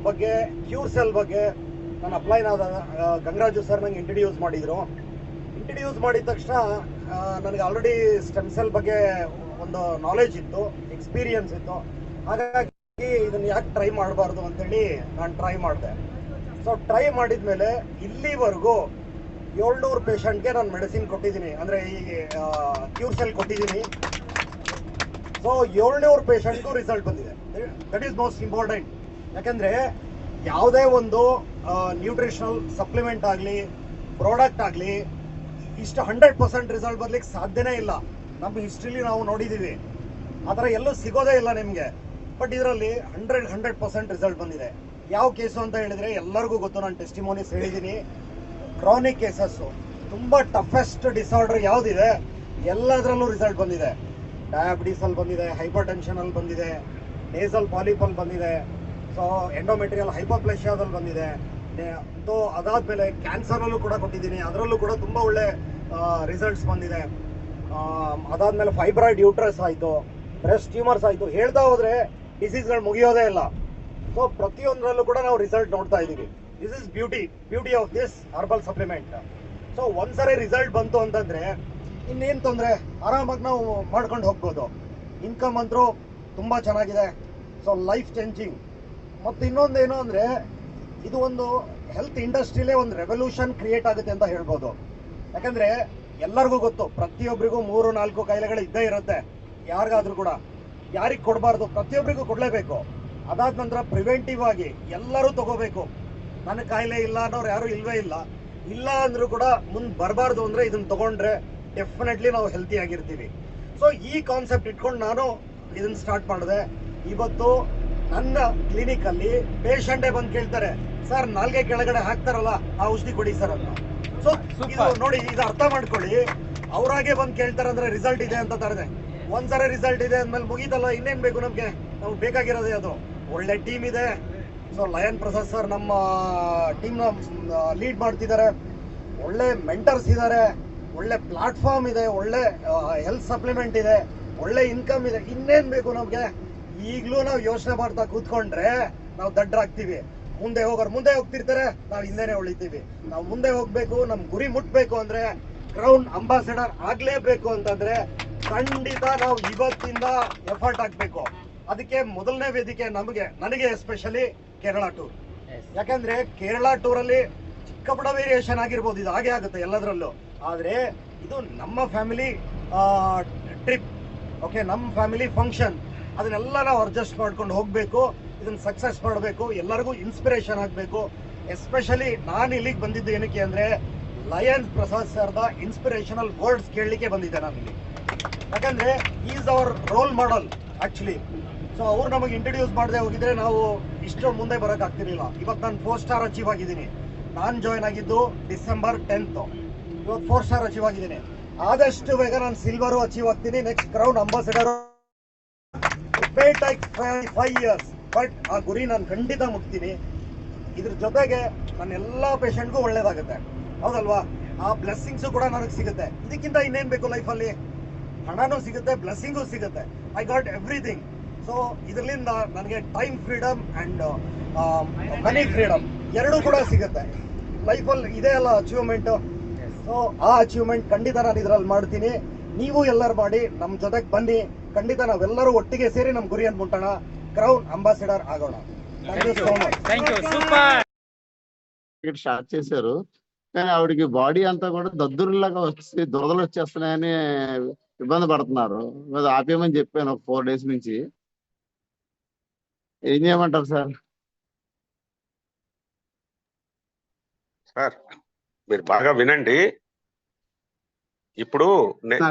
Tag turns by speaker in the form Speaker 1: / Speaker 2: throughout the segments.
Speaker 1: ಬಗ್ಗೆ cure cell ಬಗ್ಗೆ ನಾನು ಅಪ್ಲೈನ್ ಆದ ಗಂಗರಾಜು ಸರ್ ನಂಗೆ ಇಂಟ್ರಡ್ಯೂಸ್ ಮಾಡಿದರು. ಇಂಟ್ರಡ್ಯೂಸ್ ಮಾಡಿದ ತಕ್ಷಣ ನನಗೆ ಆಲ್ರೆಡಿ ಸ್ಟೆಮ್ ಸೆಲ್ ಬಗ್ಗೆ ಒಂದು ನಾಲೆಜ್ ಇತ್ತು, ಎಕ್ಸ್ಪೀರಿಯನ್ಸ್ ಇತ್ತು. ಹಾಗಾಗಿ ಇದನ್ನು ಯಾಕೆ ಟ್ರೈ ಮಾಡಬಾರ್ದು ಅಂತೇಳಿ ನಾನು ಟ್ರೈ ಮಾಡಿದೆ. ಸೊ ಟ್ರೈ ಮಾಡಿದ ಮೇಲೆ ಇಲ್ಲಿವರೆಗೂ 700 ಪೇಷಂಟ್ಗೆ ನಾನು ಮೆಡಿಸಿನ್ ಕೊಟ್ಟಿದ್ದೀನಿ, ಅಂದರೆ ಈ ಕ್ಯೂರ್ ಸೆಲ್ ಕೊಟ್ಟಿದ್ದೀನಿ. ಸೊ 700 ಪೇಷಂಟ್ಗೂ ರಿಸಲ್ಟ್ ಬಂದಿದೆ. That is most important. ಯಾಕಂದರೆ ಯಾವುದೇ ಒಂದು ನ್ಯೂಟ್ರಿಷನಲ್ ಸಪ್ಲಿಮೆಂಟ್ ಆಗಲಿ, ಪ್ರಾಡಕ್ಟ್ ಆಗಲಿ ಇಷ್ಟು 100% ರಿಸಲ್ಟ್ ಬರ್ಲಿಕ್ಕೆ ಸಾಧ್ಯನೇ ಇಲ್ಲ. ನಮ್ಮ ಹಿಸ್ಟ್ರಿಲಿ ನಾವು ನೋಡಿದ್ದೀವಿ, ಆ ಥರ ಎಲ್ಲೂ ಸಿಗೋದೇ ಇಲ್ಲ ನಿಮಗೆ. ಬಟ್ ಇದರಲ್ಲಿ 100% ರಿಸಲ್ಟ್ ಬಂದಿದೆ. ಯಾವ ಕೇಸು ಅಂತ ಹೇಳಿದರೆ ಎಲ್ಲರಿಗೂ ಗೊತ್ತು, ನಾನು ಟೆಸ್ಟಿಮೋನಿಸ್ ಹೇಳಿದ್ದೀನಿ. ಕ್ರಾನಿಕ್ ಕೇಸಸ್ಸು, ತುಂಬ ಟಫೆಸ್ಟ್ ಡಿಸಾರ್ಡರ್ ಯಾವುದಿದೆ ಎಲ್ಲದರಲ್ಲೂ ರಿಸಲ್ಟ್ ಬಂದಿದೆ. ಡಯಾಬಿಟೀಸಲ್ಲಿ ಬಂದಿದೆ, ಹೈಪರ್ ಟೆನ್ಷನಲ್ಲಿ ಬಂದಿದೆ, ನೇಸಲ್ ಪಾಲಿಪಲ್ಲಿ ಬಂದಿದೆ, ಸೊ ಎಂಡೋಮೆಟ್ರಿಯಲ್ ಹೈಪೋಪ್ಲೇಷಿಯಾದಲ್ಲಿ ಬಂದಿದೆ. ಸೊ ಅದಾದಮೇಲೆ ಕ್ಯಾನ್ಸರಲ್ಲೂ ಕೂಡ ಕೊಟ್ಟಿದ್ದೀನಿ, ಅದರಲ್ಲೂ ಕೂಡ ತುಂಬ ಒಳ್ಳೆ ರಿಸಲ್ಟ್ಸ್ ಬಂದಿದೆ. ಅದಾದಮೇಲೆ ಫೈಬ್ರಾಯ್ಡ್ ಯೂಟ್ರಸ್ ಆಯಿತು, ಬ್ರೆಸ್ಟ್ ಟ್ಯೂಮರ್ಸ್ ಆಯಿತು, ಹೇಳ್ತಾ ಹೋದರೆ ಡಿಸೀಸ್ಗಳು ಮುಗಿಯೋದೇ ಇಲ್ಲ. ಸೊ ಪ್ರತಿಯೊಂದರಲ್ಲೂ ಕೂಡ ನಾವು ರಿಸಲ್ಟ್ ನೋಡ್ತಾ ಇದ್ದೀವಿ. This is beauty of this herbal supplement. So ಒಂದ್ಸರಿ ರಿಸಲ್ಟ್ ಬಂತು ಅಂತಂದರೆ ಇನ್ನೇನು ತೊಂದರೆ, ಆರಾಮಾಗಿ ನಾವು ಮಾಡ್ಕೊಂಡು ಹೋಗ್ಬೋದು. ಇನ್ಕಮ್ ಅಂತೂ ತುಂಬ ಚೆನ್ನಾಗಿದೆ. So life changing. ಮತ್ತು ಇನ್ನೊಂದೇನು ಅಂದರೆ ಇದು ಒಂದು ಹೆಲ್ತ್ ಇಂಡಸ್ಟ್ರಿಲೇ ಒಂದು ರೆವಲ್ಯೂಷನ್ ಕ್ರಿಯೇಟ್ ಆಗುತ್ತೆ ಅಂತ ಹೇಳ್ಬೋದು. ಯಾಕಂದರೆ ಎಲ್ಲರಿಗೂ ಗೊತ್ತು, ಪ್ರತಿಯೊಬ್ಬರಿಗೂ 3-4 ಕಾಯಿಲೆಗಳು ಇದ್ದೇ ಇರುತ್ತೆ. ಯಾರಿಗಾದ್ರೂ ಕೂಡ ಯಾರಿಗೆ ಕೊಡಬಾರ್ದು, ಪ್ರತಿಯೊಬ್ಬರಿಗೂ ಕೊಡಲೇಬೇಕು. ಅದಾದ ನಂತರ ಪ್ರಿವೆಂಟಿವ್ ಆಗಿ ಎಲ್ಲರೂ ತಗೋಬೇಕು. ನನಗೆ ಕಾಯಿಲೆ ಇಲ್ಲ ಅನ್ನೋರು ಯಾರೂ ಇಲ್ವೇ ಇಲ್ಲ. ಇಲ್ಲ ಅಂದರೂ ಕೂಡ ಮುಂದೆ ಬರಬಾರ್ದು ಅಂದರೆ ಇದನ್ನು ತೊಗೊಂಡ್ರೆ ಡೆಫಿನೆಟ್ಲಿ ನಾವು ಹೆಲ್ತಿ ಆಗಿರ್ತೀವಿ. ಸೊ ಈ ಕಾನ್ಸೆಪ್ಟ್ ಇಟ್ಕೊಂಡು ನಾನು ಇದನ್ನು ಸ್ಟಾರ್ಟ್ ಮಾಡಿದೆ. ಇವತ್ತು ನನ್ನ ಕ್ಲಿನಿಕಲ್ಲಿ ಪೇಷಂಟೇ ಬಂದು ಕೇಳ್ತಾರೆ, ಸರ್ ನಾಲ್ಗೆ ಕೆಳಗಡೆ ಹಾಕ್ತಾರಲ್ಲ ಆ ಔಷಧಿ ಕೊಡಿ ಸರ್ ಅಂತ. ಸೊ ಇದು ನೋಡಿ, ಇದು ಅರ್ಥ ಮಾಡ್ಕೊಳ್ಳಿ. ಅವರಾಗೆ ಬಂದು ಕೇಳ್ತಾರೆ ಅಂದರೆ ರಿಸಲ್ಟ್ ಇದೆ ಅಂತ ತರದೆ. ಒಂದ್ಸರಿ ರಿಸಲ್ಟ್ ಇದೆ ಅಂದಮೇಲೆ ಮುಗೀತಲ್ಲ, ಇನ್ನೇನು ಬೇಕು ನಮಗೆ? ನಮ್ಗೆ ಬೇಕಾಗಿರೋದೇ ಅದು. ಒಳ್ಳೆ ಟೀಮ್ ಇದೆ. ಸೊ ಲಯನ್ ಪ್ರಸಾದ್ ಸರ್ ನಮ್ಮ ಟೀಮ್ನ ಲೀಡ್ ಮಾಡ್ತಿದ್ದಾರೆ. ಒಳ್ಳೆ ಮೆಂಟರ್ಸ್ ಇದ್ದಾರೆ, ಒಳ್ಳೆ ಪ್ಲಾಟ್ಫಾರ್ಮ್ ಇದೆ, ಒಳ್ಳೆ ಹೆಲ್ತ್ ಸಪ್ಲಿಮೆಂಟ್ ಇದೆ, ಒಳ್ಳೆ ಇನ್ಕಮ್ ಇದೆ. ಇನ್ನೇನು ಬೇಕು ನಮಗೆ? ಈಗಲೂ ನಾವು ಯೋಚನೆ ಮಾಡ್ತಾ ಕೂತ್ಕೊಂಡ್ರೆ ನಾವು ದಡ್ಡರಾಗ್ತೀವಿ. ಮುಂದೆ ಹೋಗ್ತಿರ್ತಾರೆ, ನಾವು ಹಿಂದೆನೆ ಉಳಿತೀವಿ. ನಾವು ಮುಂದೆ ಹೋಗ್ಬೇಕು, ನಮ್ಮ ಗುರಿ ಮುಟ್ಬೇಕು ಅಂದರೆ, ಕ್ರೌನ್ ಅಂಬಾಸಿಡರ್ ಆಗಲೇಬೇಕು ಅಂತಂದರೆ ಖಂಡಿತ ನಾವು ಇವತ್ತಿಂದ ಎಫರ್ಟ್ ಹಾಕಬೇಕು. ಅದಕ್ಕೆ ಮೊದಲನೇ ವೇದಿಕೆ ನನಗೆ ಎಸ್ಪೆಷಲಿ ಕೇರಳ ಟೂರ್. ಯಾಕಂದ್ರೆ ಕೇರಳ ಟೂರಲ್ಲಿ ಚಿಕ್ಕ ಪುಟ್ಟ ವೇರಿಯೇಷನ್ ಆಗಿರ್ಬೋದು, ಇದು ಹಾಗೆ ಆಗುತ್ತೆ ಎಲ್ಲದರಲ್ಲೂ. ಆದರೆ ಇದು ನಮ್ಮ ಫ್ಯಾಮಿಲಿ ಟ್ರಿಪ್, ಓಕೆ, ನಮ್ಮ ಫ್ಯಾಮಿಲಿ ಫಂಕ್ಷನ್. ಅದನ್ನೆಲ್ಲ ನಾವು ಅಡ್ಜಸ್ಟ್ ಮಾಡ್ಕೊಂಡು ಹೋಗಬೇಕು. ಇದನ್ನು ಸಕ್ಸಸ್ ಮಾಡಬೇಕು, ಎಲ್ಲರಿಗೂ ಇನ್ಸ್ಪಿರೇಷನ್ ಆಗಬೇಕು. ಎಸ್ಪೆಷಲಿ ನಾನು ಇಲ್ಲಿಗೆ ಬಂದಿದ್ದು ಏನಕ್ಕೆ ಅಂದರೆ, ಲಯನ್ ಪ್ರಸಾದ್ ಸರ್ದ ಇನ್ಸ್ಪಿರೇಷನಲ್ ವರ್ಡ್ಸ್ ಕೇಳಲಿಕ್ಕೆ ಬಂದಿದ್ದೆ ನಾನಿಲ್ಲಿ. ಯಾಕಂದರೆ is our role model actually. So ಅವ್ರು ನಮಗೆ ಇಂಟ್ರಡ್ಯೂಸ್ ಮಾಡದೆ ಹೋಗಿದ್ರೆ ನಾವು ಇಷ್ಟು ಮುಂದೆ ಬರೋಕ್ಕಾಗ್ತಿರ್ಲಿಲ್ಲ. ಇವತ್ತು ನಾನು 4 ಸ್ಟಾರ್ ಅಚೀವ್ ಆಗಿದ್ದೀನಿ. ನಾನು ಜಾಯ್ನ್ ಆಗಿದ್ದು December 10th. ಇವತ್ತು 4 ಸ್ಟಾರ್ ಅಚೀವ್ ಆಗಿದ್ದೀನಿ. ಆದಷ್ಟು ಬೇಗ ನಾನು ಸಿಲ್ವರು ಅಚೀವ್ ಆಗ್ತೀನಿ. Next crown ambassador may take 5 years, but ಆ ಗುರಿ ನಾನು ಖಂಡಿತ ಮುಟ್ತೀನಿ. ಇದ್ರ ಜೊತೆಗೆ ನನ್ನ ಎಲ್ಲ ಪೇಷಂಟ್ಗೂ ಒಳ್ಳೇದಾಗುತ್ತೆ, ಹೌದಲ್ವಾ? ಆ ಬ್ಲೆಸ್ಸಿಂಗ್ಸು ಕೂಡ ನನಗೆ ಸಿಗುತ್ತೆ. ಇದಕ್ಕಿಂತ ಇನ್ನೇನು ಬೇಕು ಲೈಫಲ್ಲಿ? ಹಣನೂ ಸಿಗುತ್ತೆ, ಬ್ಲೆಸ್ಸಿಂಗು ಸಿಗುತ್ತೆ. I got everything. ಸೊ ಇದರಿಂದ ನನಗೆ time freedom and money freedom ಎರಡೂ ಕೂಡ ಸಿಗುತ್ತೆ. ಲೈಫಲ್ಲಿ ಇದೇ ಅಲ್ಲ ಅಚೀವ್ಮೆಂಟು. ಸೊ ಆ ಅಚೀವ್ಮೆಂಟ್ ಖಂಡಿತ ನಾನು ಇದರಲ್ಲಿ ಮಾಡ್ತೀನಿ. ನೀವು ಎಲ್ಲರೂ ಮಾಡಿ, ನಮ್ಮ ಜೊತೆಗೆ ಬನ್ನಿ. ಖಂಡಿತ ನಾವೆಲ್ಲರೂ ಒಟ್ಟಿಗೆ ಸೇರಿ ನಮ್ಮ ಗುರಿಯನ್ನು ಮುಟ್ಟೋಣ, ಕ್ರೌನ್ ಅಂಬಾಸಿಡರ್ ಆಗೋಣ. Thank you so much.
Speaker 2: Start చేశారు, కానీ ఆవిడకి బాడీ అంతా కూడా దద్దురులాగా వచ్చి దురదలు వచ్చేస్తున్నాయని ఇబ్బంది పడుతున్నారు. అది ఆపేయమని చెప్పాను ఒక 4 days నుంచి. ఏం చేయమంటారు సార్?
Speaker 3: సార్ మీరు బాగా వినండి. ఇప్పుడు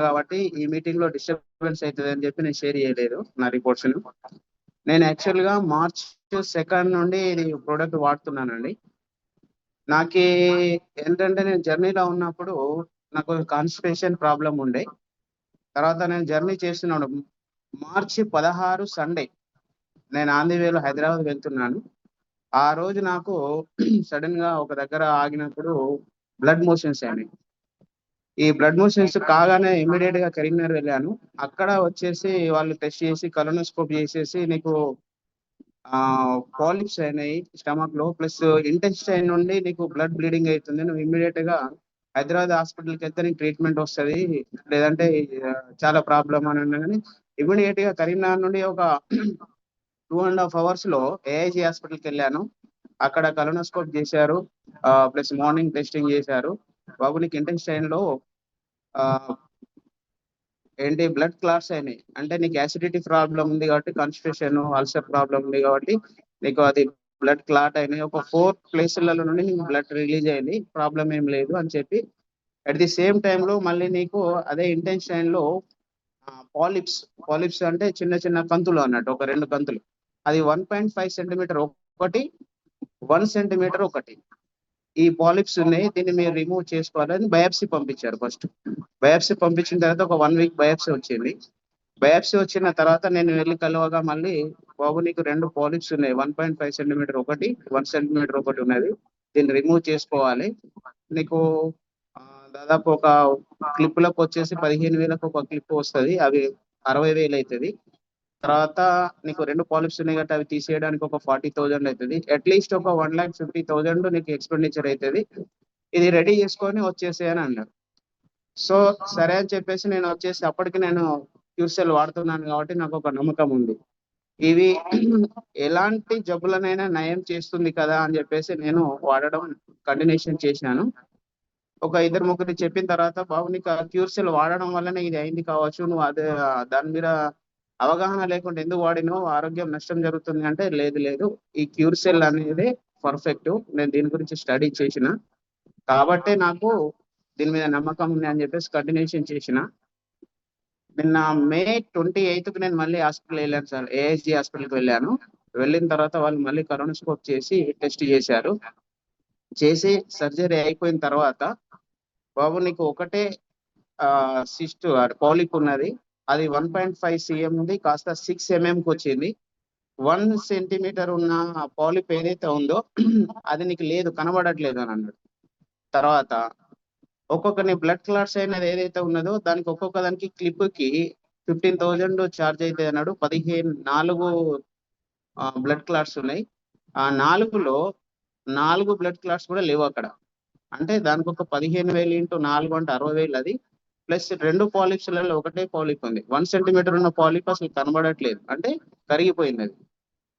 Speaker 4: కాబట్టి ఈ మీటింగ్ లో డిస్టర్బెన్స్ అవుతుంది అని చెప్పి నేను షేర్ చేయలేదు నా రిపోర్ట్స్. నేను యాక్చువల్ గా March 2nd నుండి ఇది ప్రోడక్ట్ వాడుతున్నానండి. నాకు ఏంటంటే నేను జర్నీలో ఉన్నప్పుడు నాకు కాన్స్టిపేషన్ ప్రాబ్లం ఉండే. తర్వాత నేను జర్నీ చేస్తున్నాను. March 16 సండే నేను ఆంధ్రవేలో హైదరాబాద్ వెళ్తున్నాను. ఆ రోజు నాకు సడన్ గా ఒక దగ్గర ఆగినప్పుడు బ్లడ్ మోషన్స్ అయినాయి. ఈ బ్లడ్ మోషన్స్ కాగానే ఇమీడియట్ గా కరీంనగర్ వెళ్ళాను. అక్కడ వచ్చేసి వాళ్ళు టెస్ట్ చేసి కలోనోస్కోప్ చేసేసి నీకు పాలిప్స్ అయినాయి స్టమక్ లో, ప్లస్ ఇంటెస్టైన్ నుండి నీకు బ్లడ్ బ్లీడింగ్ అవుతుంది, నువ్వు ఇమ్మీడియట్ గా హైదరాబాద్ హాస్పిటల్కి వెళ్తే నీకు ట్రీట్మెంట్ వస్తుంది, లేదంటే చాలా ప్రాబ్లం అని అన్నా కానీ ఇమ్మీడియట్ గా కరీంనగర్ నుండి ఒక 2.5 hours లో ఏఐజీ హాస్పిటల్కి వెళ్ళాను. అక్కడ కలోనోస్కోప్ చేశారు, ప్లస్ మార్నింగ్ టెస్టింగ్ చేశారు. బాబు నీకు ఇంటెస్టైన్ లో ఏంటి బ్లడ్ క్లాట్స్ అయినాయి, అంటే నీకు యాసిడిటీ ప్రాబ్లం ఉంది కాబట్టి, కాన్స్టిపేషన్ అల్సర్ ప్రాబ్లం ఉంది కాబట్టి నీకు అది బ్లడ్ క్లాట్ అయినాయి. ఒక 4 ప్లేసులలో నుండి నీకు బ్లడ్ రిలీజ్ అయింది, ప్రాబ్లం ఏం లేదు అని చెప్పి, అట్ ది సేమ్ టైంలో మళ్ళీ నీకు అదే ఇంటెన్షన్ లో పాలిప్స్ అంటే చిన్న చిన్న కంతులు అన్నట్టు, ఒక 2 కంతులు, అది 1.5 సెంటీమీటర్ ఒకటి, 1 సెంటీమీటర్ ఒకటి, ఈ పాలిప్స్ ఉన్నాయి, దీన్ని మీరు రిమూవ్ చేసుకోవాలని బయాప్సీ పంపించారు. ఫస్ట్ బయాప్సీ పంపించిన తర్వాత ఒక 1 week బయాప్సీ వచ్చింది. బయాప్సీ వచ్చిన తర్వాత నేను వెళ్ళి కలవగా మళ్ళీ బాబు నీకు 2 పాలిప్స్ ఉన్నాయి, 1.5 సెంటీమీటర్ ఒకటి, 1 సెంటీమీటర్ ఒకటి ఉన్నది, దీన్ని రిమూవ్ చేసుకోవాలి. నీకు దాదాపు ఒక క్లిప్లకు వచ్చేసి 15,000 ఒక క్లిప్ వస్తుంది, అవి 60,000 అవుతుంది. తర్వాత నీకు 2 పాలిప్స్ ఉన్నాయి కాబట్టి అవి తీసేయడానికి ఒక 40,000 అవుతుంది. అట్లీస్ట్ ఒక 1,50,000 నీకు ఎక్స్పెండిచర్ అవుతుంది. ఇది రెడీ చేసుకొని వచ్చేసేయని అన్నారు. సో సరే అని చెప్పేసి నేను వచ్చేసి, అప్పటికి నేను క్యూర్సెల్ వాడుతున్నాను కాబట్టి నాకు ఒక నమ్మకం ఉంది, ఇవి ఎలాంటి జబ్బులనైనా నయం చేస్తుంది కదా అని చెప్పేసి నేను వాడడం కంటిన్యూషన్ చేసినాను. ఒక 2-3 చెప్పిన తర్వాత బాబు నీకు క్యూర్సెల్ వాడడం వల్లనే ఇది అయింది కావచ్చు, నువ్వు అదే దాని మీద అవగాహన లేకుండా ఎందుకు వాడినో, ఆరోగ్యం నష్టం జరుగుతుంది అంటే, లేదు ఈ క్యూర్సెల్ అనేది పర్ఫెక్ట్, నేను దీని గురించి స్టడీ చేసిన కాబట్టే నాకు దీని మీద నమ్మకం ఉంది అని చెప్పేసి కంటిన్యూషన్ చేసిన. నిన్న May 28th నేను మళ్ళీ హాస్పిటల్ వెళ్ళాను సార్, ఏఎస్జి హాస్పిటల్కి వెళ్ళాను. వెళ్ళిన తర్వాత వాళ్ళు మళ్ళీ కరోనోస్కోప్ చేసి టెస్ట్ చేశారు. చేసి సర్జరీ అయిపోయిన తర్వాత బాబు నీకు ఒకటే సిస్ట్ పాలిప్ ఉన్నది, అది 1.5 cm ఉంది, కాస్త 6 mm వచ్చింది. 1 సెంటీమీటర్ ఉన్న పాలిప్ ఏదైతే ఉందో అది నీకు లేదు, కనబడట్లేదు అని అన్నాడు. తర్వాత ఒక్కొక్కని బ్లడ్ క్లాట్స్ అయినది ఏదైతే ఉన్నదో దానికి ఒక్కొక్క దానికి క్లిప్ కి 15,000 ఛార్జ్ అయితే అన్నాడు. 4 బ్లడ్ క్లాట్స్ ఉన్నాయి, ఆ 4లో 4 బ్లడ్ క్లాట్స్ కూడా లేవు అక్కడ. అంటే దానికి ఒక 15,000 × 4 అంటే 60,000 అది, ప్లస్ 2 పాలిప్స్లలో ఒకటే పాలిప్ ఉంది. 1 సెంటీమీటర్ ఉన్న పాలిప్ అసలు కనబడట్లేదు, అంటే కరిగిపోయింది. అది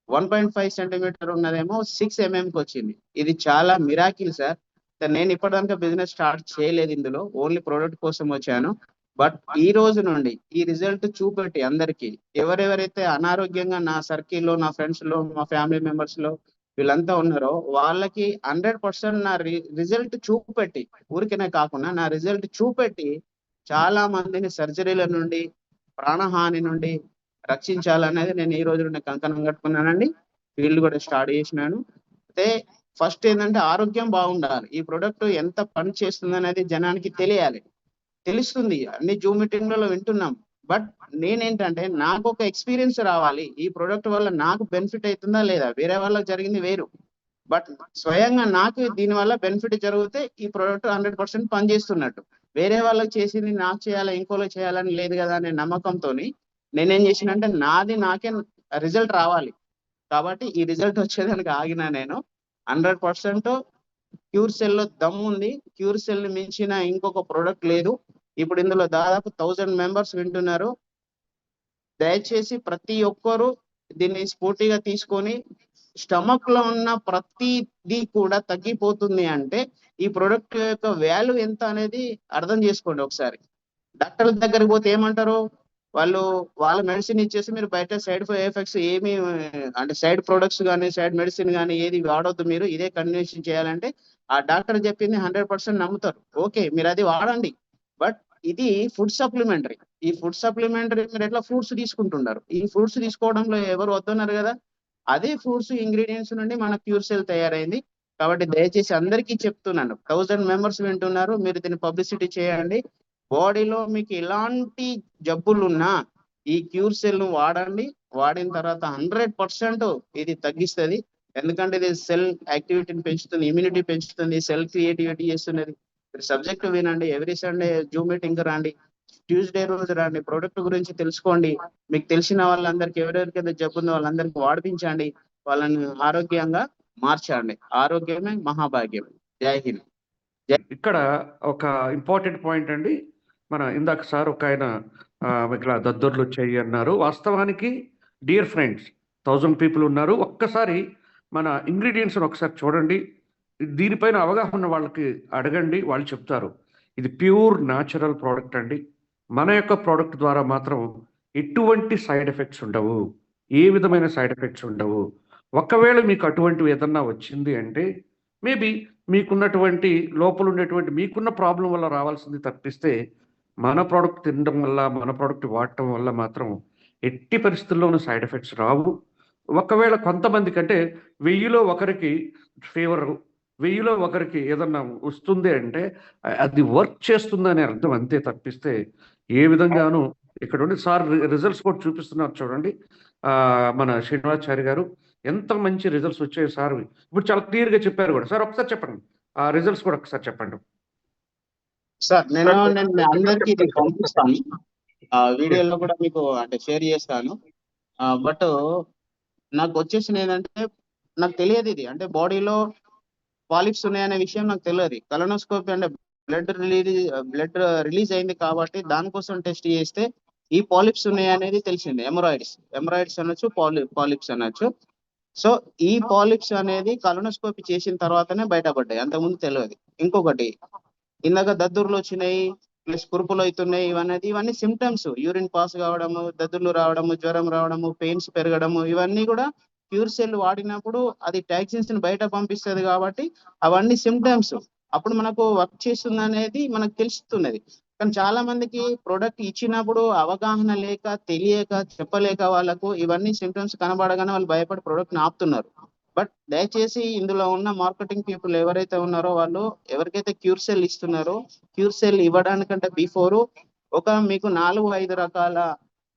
Speaker 4: 1.5 సెంటీమీటర్ ఉన్నదేమో 6 mm వచ్చింది. ఇది చాలా మిరాకిల్ సార్. నేను ఇప్పటిదాకా బిజినెస్ స్టార్ట్ చేయలేదు, ఇందులో ఓన్లీ ప్రోడక్ట్ కోసం వచ్చాను. బట్ ఈ రోజు నుండి ఈ రిజల్ట్ చూపెట్టి అందరికి, ఎవరెవరైతే అనారోగ్యంగా నా సర్కిల్లో, నా ఫ్రెండ్స్ లో, మా ఫ్యామిలీ మెంబర్స్ లో వీళ్ళంతా ఉన్నారో వాళ్ళకి 100% నా రిజల్ట్ చూపెట్టి, ఊరికనే కాకుండా నా రిజల్ట్ చూపెట్టి చాలా మందిని సర్జరీల నుండి, ప్రాణహాని నుండి రక్షించాలనేది నేను ఈ రోజు నుండి కంకణం కట్టుకున్నానండి. ఫీల్డ్ కూడా స్టార్ట్ చేసినాను. అయితే ఫస్ట్ ఏంటంటే ఆరోగ్యం బాగుండాలి, ఈ ప్రొడక్ట్ ఎంత పని చేస్తుంది అనేది జనానికి తెలియాలి. తెలుస్తుంది, అన్ని జూమ్ మీటింగ్లలో వింటున్నాం. బట్ నేనేంటంటే నాకు ఒక ఎక్స్పీరియన్స్ రావాలి, ఈ ప్రొడక్ట్ వల్ల నాకు బెనిఫిట్ అవుతుందా లేదా, వేరే వాళ్ళకి జరిగింది వేరు, బట్ స్వయంగా నాకు దీనివల్ల బెనిఫిట్ జరిగితే ఈ ప్రోడక్ట్ 100% పనిచేస్తున్నట్టు. వేరే వాళ్ళకి చేసింది నాకు చేయాలి, ఇంకోలో చేయాలని లేదు కదా అనే నమ్మకంతో నేనేం చేసినంటే నాకే రిజల్ట్ రావాలి కాబట్టి ఈ రిజల్ట్ వచ్చేదానికి ఆగిన. నేను 100% క్యూర్సెల్ లో దమ్ ఉంది, క్యూర్సెల్ ని మించిన ఇంకొక ప్రోడక్ట్ లేదు. ఇప్పుడు ఇందులో దాదాపు 1000 members వింటున్నారు. దయచేసి ప్రతి ఒక్కరు దీన్ని స్ఫూర్తిగా తీసుకొని, స్టమక్ లో ఉన్న ప్రతిదీ కూడా తగ్గిపోతుంది అంటే ఈ ప్రొడక్ట్ యొక్క వాల్యూ ఎంత అనేది అర్థం చేసుకోండి ఒకసారి. డాక్టర్ల దగ్గరికి పోతే ఏమంటారు, వాళ్ళ మెడిసిన్ ఇచ్చేసి మీరు బయట సైడ్ ఎఫెక్ట్స్ ఏమి, అంటే సైడ్ ప్రొడక్ట్స్ కానీ సైడ్ మెడిసిన్ కానీ ఏది వాడొద్దు, మీరు ఇదే కంటిన్యూషన్ చేయాలంటే ఆ డాక్టర్ చెప్పింది 100% నమ్ముతారు. ఓకే, మీరు అది వాడండి. బట్ ఇది ఫుడ్ సప్లిమెంటరీ, ఈ ఫుడ్ సప్లిమెంటరీ మీరు ఎట్లా ఫ్రూట్స్ తీసుకుంటున్నారు, ఈ ఫ్రూట్స్ తీసుకోవడంలో ఎవరు వద్దన్నారు కదా, అదే ఫ్రూట్స్ ఇంగ్రీడియంట్స్ నుండి మన క్యూర్సెల్ తయారైంది. కాబట్టి దయచేసి అందరికీ చెప్తున్నాను, 1000 members వింటున్నారు, మీరు దీన్ని పబ్లిసిటీ చేయండి. బాడీలో మీకు ఎలాంటి జబ్బులున్నా ఈ క్యూర్సెల్ ను వాడండి. వాడిన తర్వాత 100% ఇది తగ్గిస్తుంది. ఎందుకంటే ఇది సెల్ యాక్టివిటీని పెంచుతుంది, ఇమ్యూనిటీ పెంచుతుంది, సెల్ క్రియేటివిటీ చేస్తున్నది. సబ్జెక్ట్ వినండి, ఎవ్రీ సండే జూమ్ మీటింగ్ రండి, ట్యూస్డే రోజు రండి, ప్రోడక్ట్ గురించి తెలుసుకోండి. మీకు తెలిసిన వాళ్ళందరికీ, ఎవరెవరికైతే జబ్బు ఉందో వాళ్ళందరికీ వాడిపించండి. వాళ్ళని ఆరోగ్యంగా మార్చండి. ఆరోగ్యమే మహాభాగ్యం. జై హింద్.
Speaker 5: ఇక్కడ ఒక ఇంపార్టెంట్ పాయింట్ అండి. మన ఇందాక సార్ ఒక ఆయన ఇట్లా దద్దర్లు వచ్చాయి అన్నారు. వాస్తవానికి డియర్ ఫ్రెండ్స్ 1000 పీపుల్ ఉన్నారు. ఒక్కసారి మన ఇంగ్రీడియంట్స్ ఒకసారి చూడండి. దీనిపైన అవగాహన ఉన్న వాళ్ళకి అడగండి, వాళ్ళు చెప్తారు. ఇది ప్యూర్ న్యాచురల్ ప్రోడక్ట్ అండి. మన యొక్క ప్రోడక్ట్ ద్వారా మాత్రం ఎటువంటి సైడ్ ఎఫెక్ట్స్ ఉండవు, ఏ విధమైన సైడ్ ఎఫెక్ట్స్ ఉండవు. ఒకవేళ మీకు అటువంటివి ఏదన్నా వచ్చింది అంటే మేబీ మీకున్నటువంటి లోపల ఉండేటువంటి మీకున్న ప్రాబ్లం వల్ల రావాల్సింది తప్పిస్తే మన ప్రోడక్ట్ తినడం వల్ల, మన ప్రోడక్ట్ వాడటం వల్ల మాత్రం ఎట్టి పరిస్థితుల్లోనూ సైడ్ ఎఫెక్ట్స్ రావు. ఒకవేళ కొంతమందికి అంటే 1000లో ఒకరికి ఫీవర్, 1000లో ఒకరికి ఏదన్నా వస్తుంది అంటే అది వర్క్ చేస్తుందని అర్థం, అంతే తప్పిస్తే ఏ విధంగానూ ఇక్కడ ఉండి సార్ రిజల్ట్స్ కూడా చూపిస్తున్నారు చూడండి. మన శ్రీనివాచారి గారు ఎంత మంచి రిజల్ట్స్ వచ్చాయి సార్. ఇప్పుడు చాలా క్లియర్గా చెప్పారు కూడా. సార్ ఒకసారి చెప్పండి, ఆ రిజల్ట్స్ కూడా ఒకసారి చెప్పండి
Speaker 4: సార్. నేను అందరికీ ఇది పంపిస్తాను, వీడియోలో కూడా మీకు అంటే షేర్ చేస్తాను. బట్ నాకు వచ్చేసింది ఏంటంటే, నాకు తెలియదు ఇది అంటే బాడీలో పాలిప్స్ ఉన్నాయనే విషయం నాకు తెలియదు. కలనోస్కోపీ అంటే బ్లడ్ రిలీజ్ అయింది కాబట్టి దానికోసం టెస్ట్ చేస్తే ఈ పాలిప్స్ ఉన్నాయి అనేది తెలిసింది. ఎమరాయిడ్స్ అనొచ్చు, పాలిప్స్ అనొచ్చు. సో ఈ పాలిప్స్ అనేది కలనోస్కోపీ చేసిన తర్వాతనే బయటపడ్డాయి, అంతకుముందు తెలియదు. ఇంకొకటి, ఇందాక దద్దుర్లు వచ్చినాయి ప్లస్ కురుపులు అవుతున్నాయి, ఇవన్నీ సిమ్టమ్స్. యూరిన్ పాస్ కావడము, దద్దుర్లు రావడము, జ్వరం రావడము, పెయిన్స్ పెరగడము, ఇవన్నీ కూడా క్యూర్ సెల్ వాడినప్పుడు అది టాక్సిన్స్ ని బయట పంపిస్తుంది కాబట్టి అవన్నీ సిమ్టమ్స్. అప్పుడు మనకు వర్క్ చేస్తుంది అనేది మనకు తెలుస్తున్నది. కానీ చాలా మందికి ప్రొడక్ట్ ఇచ్చినప్పుడు అవగాహన లేక, తెలియక, చెప్పలేక వాళ్ళకు ఇవన్నీ సిమ్టమ్స్ కనబడగానే వాళ్ళు భయపడి ప్రొడక్ట్ ఆపుతున్నారు. బట్ దయచేసి ఇందులో ఉన్న మార్కెటింగ్ పీపుల్ ఎవరైతే ఉన్నారో వాళ్ళు ఎవరికైతే క్యూర్ సెల్ ఇస్తున్నారో, క్యూర్ సెల్ ఇవ్వడానికంటే బిఫోర్ మీకు 4-5 రకాల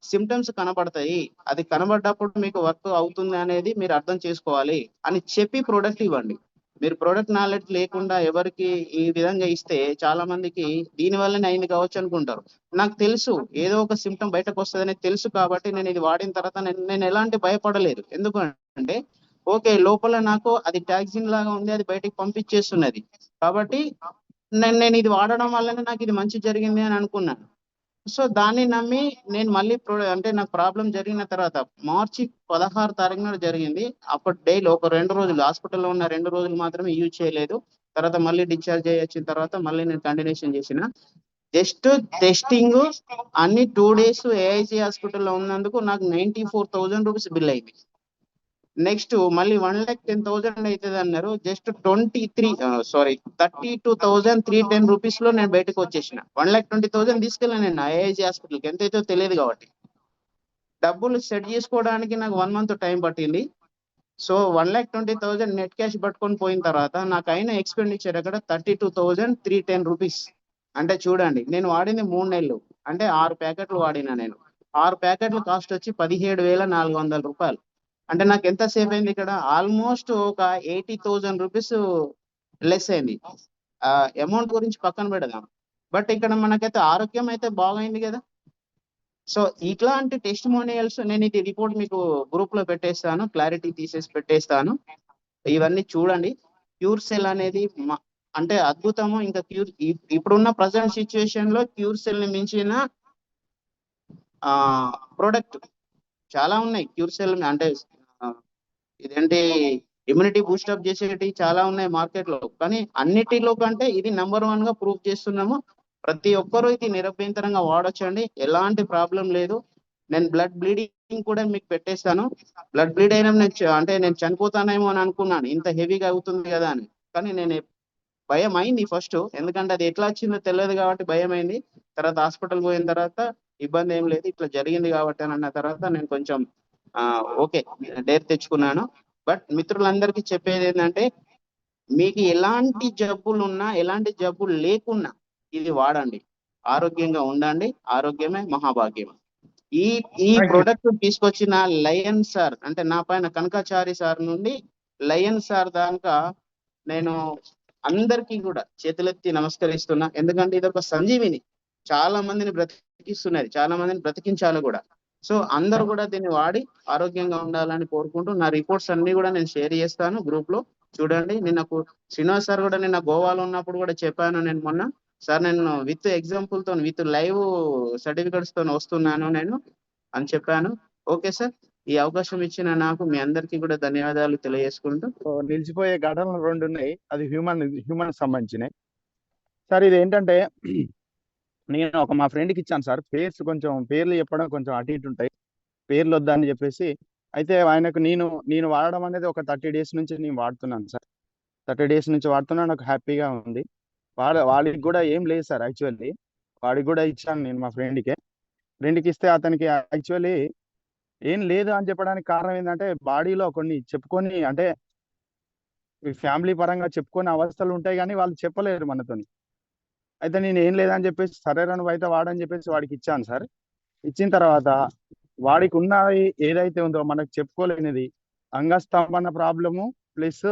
Speaker 4: సిమ్టమ్స్ కనబడతాయి, అది కనబడ్డప్పుడు మీకు వర్క్ అవుతుంది అనేది మీరు అర్థం చేసుకోవాలి అని చెప్పి ప్రోడక్ట్ ఇవ్వండి. మీరు ప్రోడక్ట్ నాలెడ్జ్ లేకుండా ఎవరికి ఈ విధంగా ఇస్తే చాలా మందికి దీని వల్లనే అయింది కావచ్చు అనుకుంటారు. నాకు తెలుసు ఏదో ఒక సిమ్టమ్ బయటకు వస్తుందని తెలుసు కాబట్టి నేను ఇది వాడిన తర్వాత నేను ఎలాంటి భయపడలేదు. ఎందుకంటే ఓకే, లోపల నాకు అది టాక్సిన్ లాగా ఉంది, అది బయటకు పంపించేస్తున్నది కాబట్టి నేను ఇది వాడడం వల్లనే నాకు ఇది మంచి జరిగింది అని అనుకున్నాను. సో దాన్ని నమ్మి నేను మళ్ళీ అంటే నాకు ప్రాబ్లం జరిగిన తర్వాత మార్చి 16 తారీఖున జరిగింది. అప్పుడు డైలీ ఒక 2 రోజులు హాస్పిటల్లో ఉన్న 2 రోజులు మాత్రమే యూజ్ చేయలేదు. తర్వాత మళ్ళీ డిశ్చార్జ్ అయ్యి వచ్చిన తర్వాత మళ్ళీ నేను కంటిన్యూషన్ చేసిన. జస్ట్ టెస్టింగ్ అన్ని 2 days ఏఐజీ హాస్పిటల్లో ఉన్నందుకు నాకు 94,000 రూపీస్ బిల్ అయింది. నెక్స్ట్ మళ్ళీ 1,10,000 అవుతుంది అన్నారు. జస్ట్ 32,310 రూపీస్ లో నేను బయటకు వచ్చేసిన. 1,20,000 తీసుకెళ్ళాను నేను ఐఐజీ హాస్పిటల్కి, ఎంతైతే తెలియదు కాబట్టి. డబ్బులు సెట్ చేసుకోవడానికి నాకు 1 month టైం పట్టింది. సో 1,20,000 నెట్ క్యాష్ పట్టుకొని పోయిన తర్వాత నాకు అయిన ఎక్స్పెండిచర్ అక్కడ 32,310 రూపీస్. అంటే చూడండి, నేను వాడింది 3 నెలలు, అంటే 6 ప్యాకెట్లు వాడినా. నేను 6 ప్యాకెట్లు కాస్ట్ వచ్చి 17,400 రూపాయలు. అంటే నాకు ఎంత సేఫ్ అయింది ఇక్కడ, ఆల్మోస్ట్ ఒక 80,000 రూపీస్ లెస్ అయింది. అమౌంట్ గురించి పక్కన పెడదాం, బట్ ఇక్కడ మనకైతే ఆరోగ్యం అయితే బాగైంది కదా. సో ఇట్లాంటి టెస్టిమోనియల్స్ నేను ఇది రిపోర్ట్ మీకు గ్రూప్ లో పెట్టేస్తాను, క్లారిటీ తీసేసి పెట్టేస్తాను. ఇవన్నీ చూడండి. క్యూర్ సెల్ అనేది అంటే అద్భుతము. ఇంకా ఇప్పుడున్న ప్రజెంట్ సిచ్యువేషన్ లో క్యూర్ సెల్ ని మించిన ప్రోడక్ట్ చాలా ఉన్నాయి. క్యూర్ సెల్ అంటే ఇదేంటి ఇమ్యూనిటీ బూస్టప్ చేసేటి చాలా ఉన్నాయి మార్కెట్ లో, కానీ అన్నిటిలో కంటే ఇది నెంబర్ 1 గా ప్రూవ్ చేస్తున్నాము. ప్రతి ఒక్కరూ ఇది నిరభ్యంతరంగా వాడొచ్చండి, ఎలాంటి ప్రాబ్లం లేదు. నేను బ్లడ్ బ్లీడింగ్ కూడా మీకు పెట్టేస్తాను. బ్లడ్ బ్లీడ్ అయినా నేను చనిపోతానేమో అని అనుకున్నాను, ఇంత హెవీగా అవుతుంది కదా అని. కానీ నేను భయం అయింది ఫస్ట్, ఎందుకంటే అది ఎట్లా వచ్చిందో తెలియదు కాబట్టి భయం అయింది. తర్వాత హాస్పిటల్ పోయిన తర్వాత ఇబ్బంది ఏం లేదు, ఇట్లా జరిగింది కాబట్టి అని అన్న తర్వాత నేను కొంచెం ఓకే డేర్ తెచ్చుకున్నాను. బట్ మిత్రులందరికీ చెప్పేది ఏంటంటే, మీకు ఎలాంటి జబ్బులు ఉన్నా, ఎలాంటి జబ్బులు లేకున్నా ఇది వాడండి, ఆరోగ్యంగా ఉండండి. ఆరోగ్యమే మహాభాగ్యం. ఈ ప్రొడక్ట్ తీసుకొచ్చిన లయన్ సార్, అంటే నా పైన కనకాచారి సార్ నుండి లయన్ సార్ దాకా నేను అందరికీ కూడా చేతులెత్తి నమస్కరిస్తున్నా. ఎందుకంటే ఇది ఒక సంజీవిని, చాలా మందిని బ్రతికిస్తున్నది, చాలా మందిని బ్రతికించాలి కూడా. సో అందరూ కూడా దీన్ని వాడి ఆరోగ్యంగా ఉండాలని కోరుకుంటూ నా రిపోర్ట్స్ అన్ని కూడా నేను షేర్ చేస్తాను గ్రూప్ లో. చూడండి, శ్రీనివాస్ సార్ కూడా నిన్న గోవాలో ఉన్నప్పుడు కూడా చెప్పాను, నేను మొన్న సార్ నేను విత్ ఎగ్జాంపుల్ తో విత్ లైవ్ సర్టిఫికెట్స్ తో వస్తున్నాను నేను అని చెప్పాను. ఓకే సార్, ఈ అవకాశం ఇచ్చిన నాకు మీ అందరికీ కూడా ధన్యవాదాలు తెలియజేసుకుంటూ.
Speaker 6: నిలిచిపోయే ఘటనలు 2 ఉన్నాయి. అది హ్యూమన్ సంబంధించినవి సార్. ఇది ఏంటంటే నేను మా ఫ్రెండ్కి ఇచ్చాను సార్. పేర్లు చెప్పడం కొంచెం అటు ఇటు ఉంటాయి, పేర్లు వద్దని చెప్పేసి. అయితే ఆయనకు నేను వాడడం అనేది ఒక 30 days నుంచి నేను వాడుతున్నాను సార్. 30 days నుంచి వాడుతున్నా, నాకు హ్యాపీగా ఉంది. వాడికి కూడా ఏం లేదు సార్ యాక్చువల్లీ. వాడికి కూడా ఇచ్చాను నేను మా ఫ్రెండ్కి ఇస్తే అతనికి యాక్చువల్లీ ఏం లేదు అని చెప్పడానికి కారణం ఏంటంటే బాడీలో కొన్ని చెప్పుకొని, అంటే ఫ్యామిలీ పరంగా చెప్పుకొని అవస్థలు ఉంటాయి కానీ వాళ్ళు చెప్పలేరు మనతోని. అయితే నేను ఏం లేదని చెప్పేసి సరే నువ్వు అయితే వాడని చెప్పేసి వాడికి ఇచ్చాను సార్. ఇచ్చిన తర్వాత వాడికి ఉన్నది ఏదైతే ఉందో మనకు చెప్పుకోలేనిది అంగస్తంభన ప్రాబ్లము ప్లస్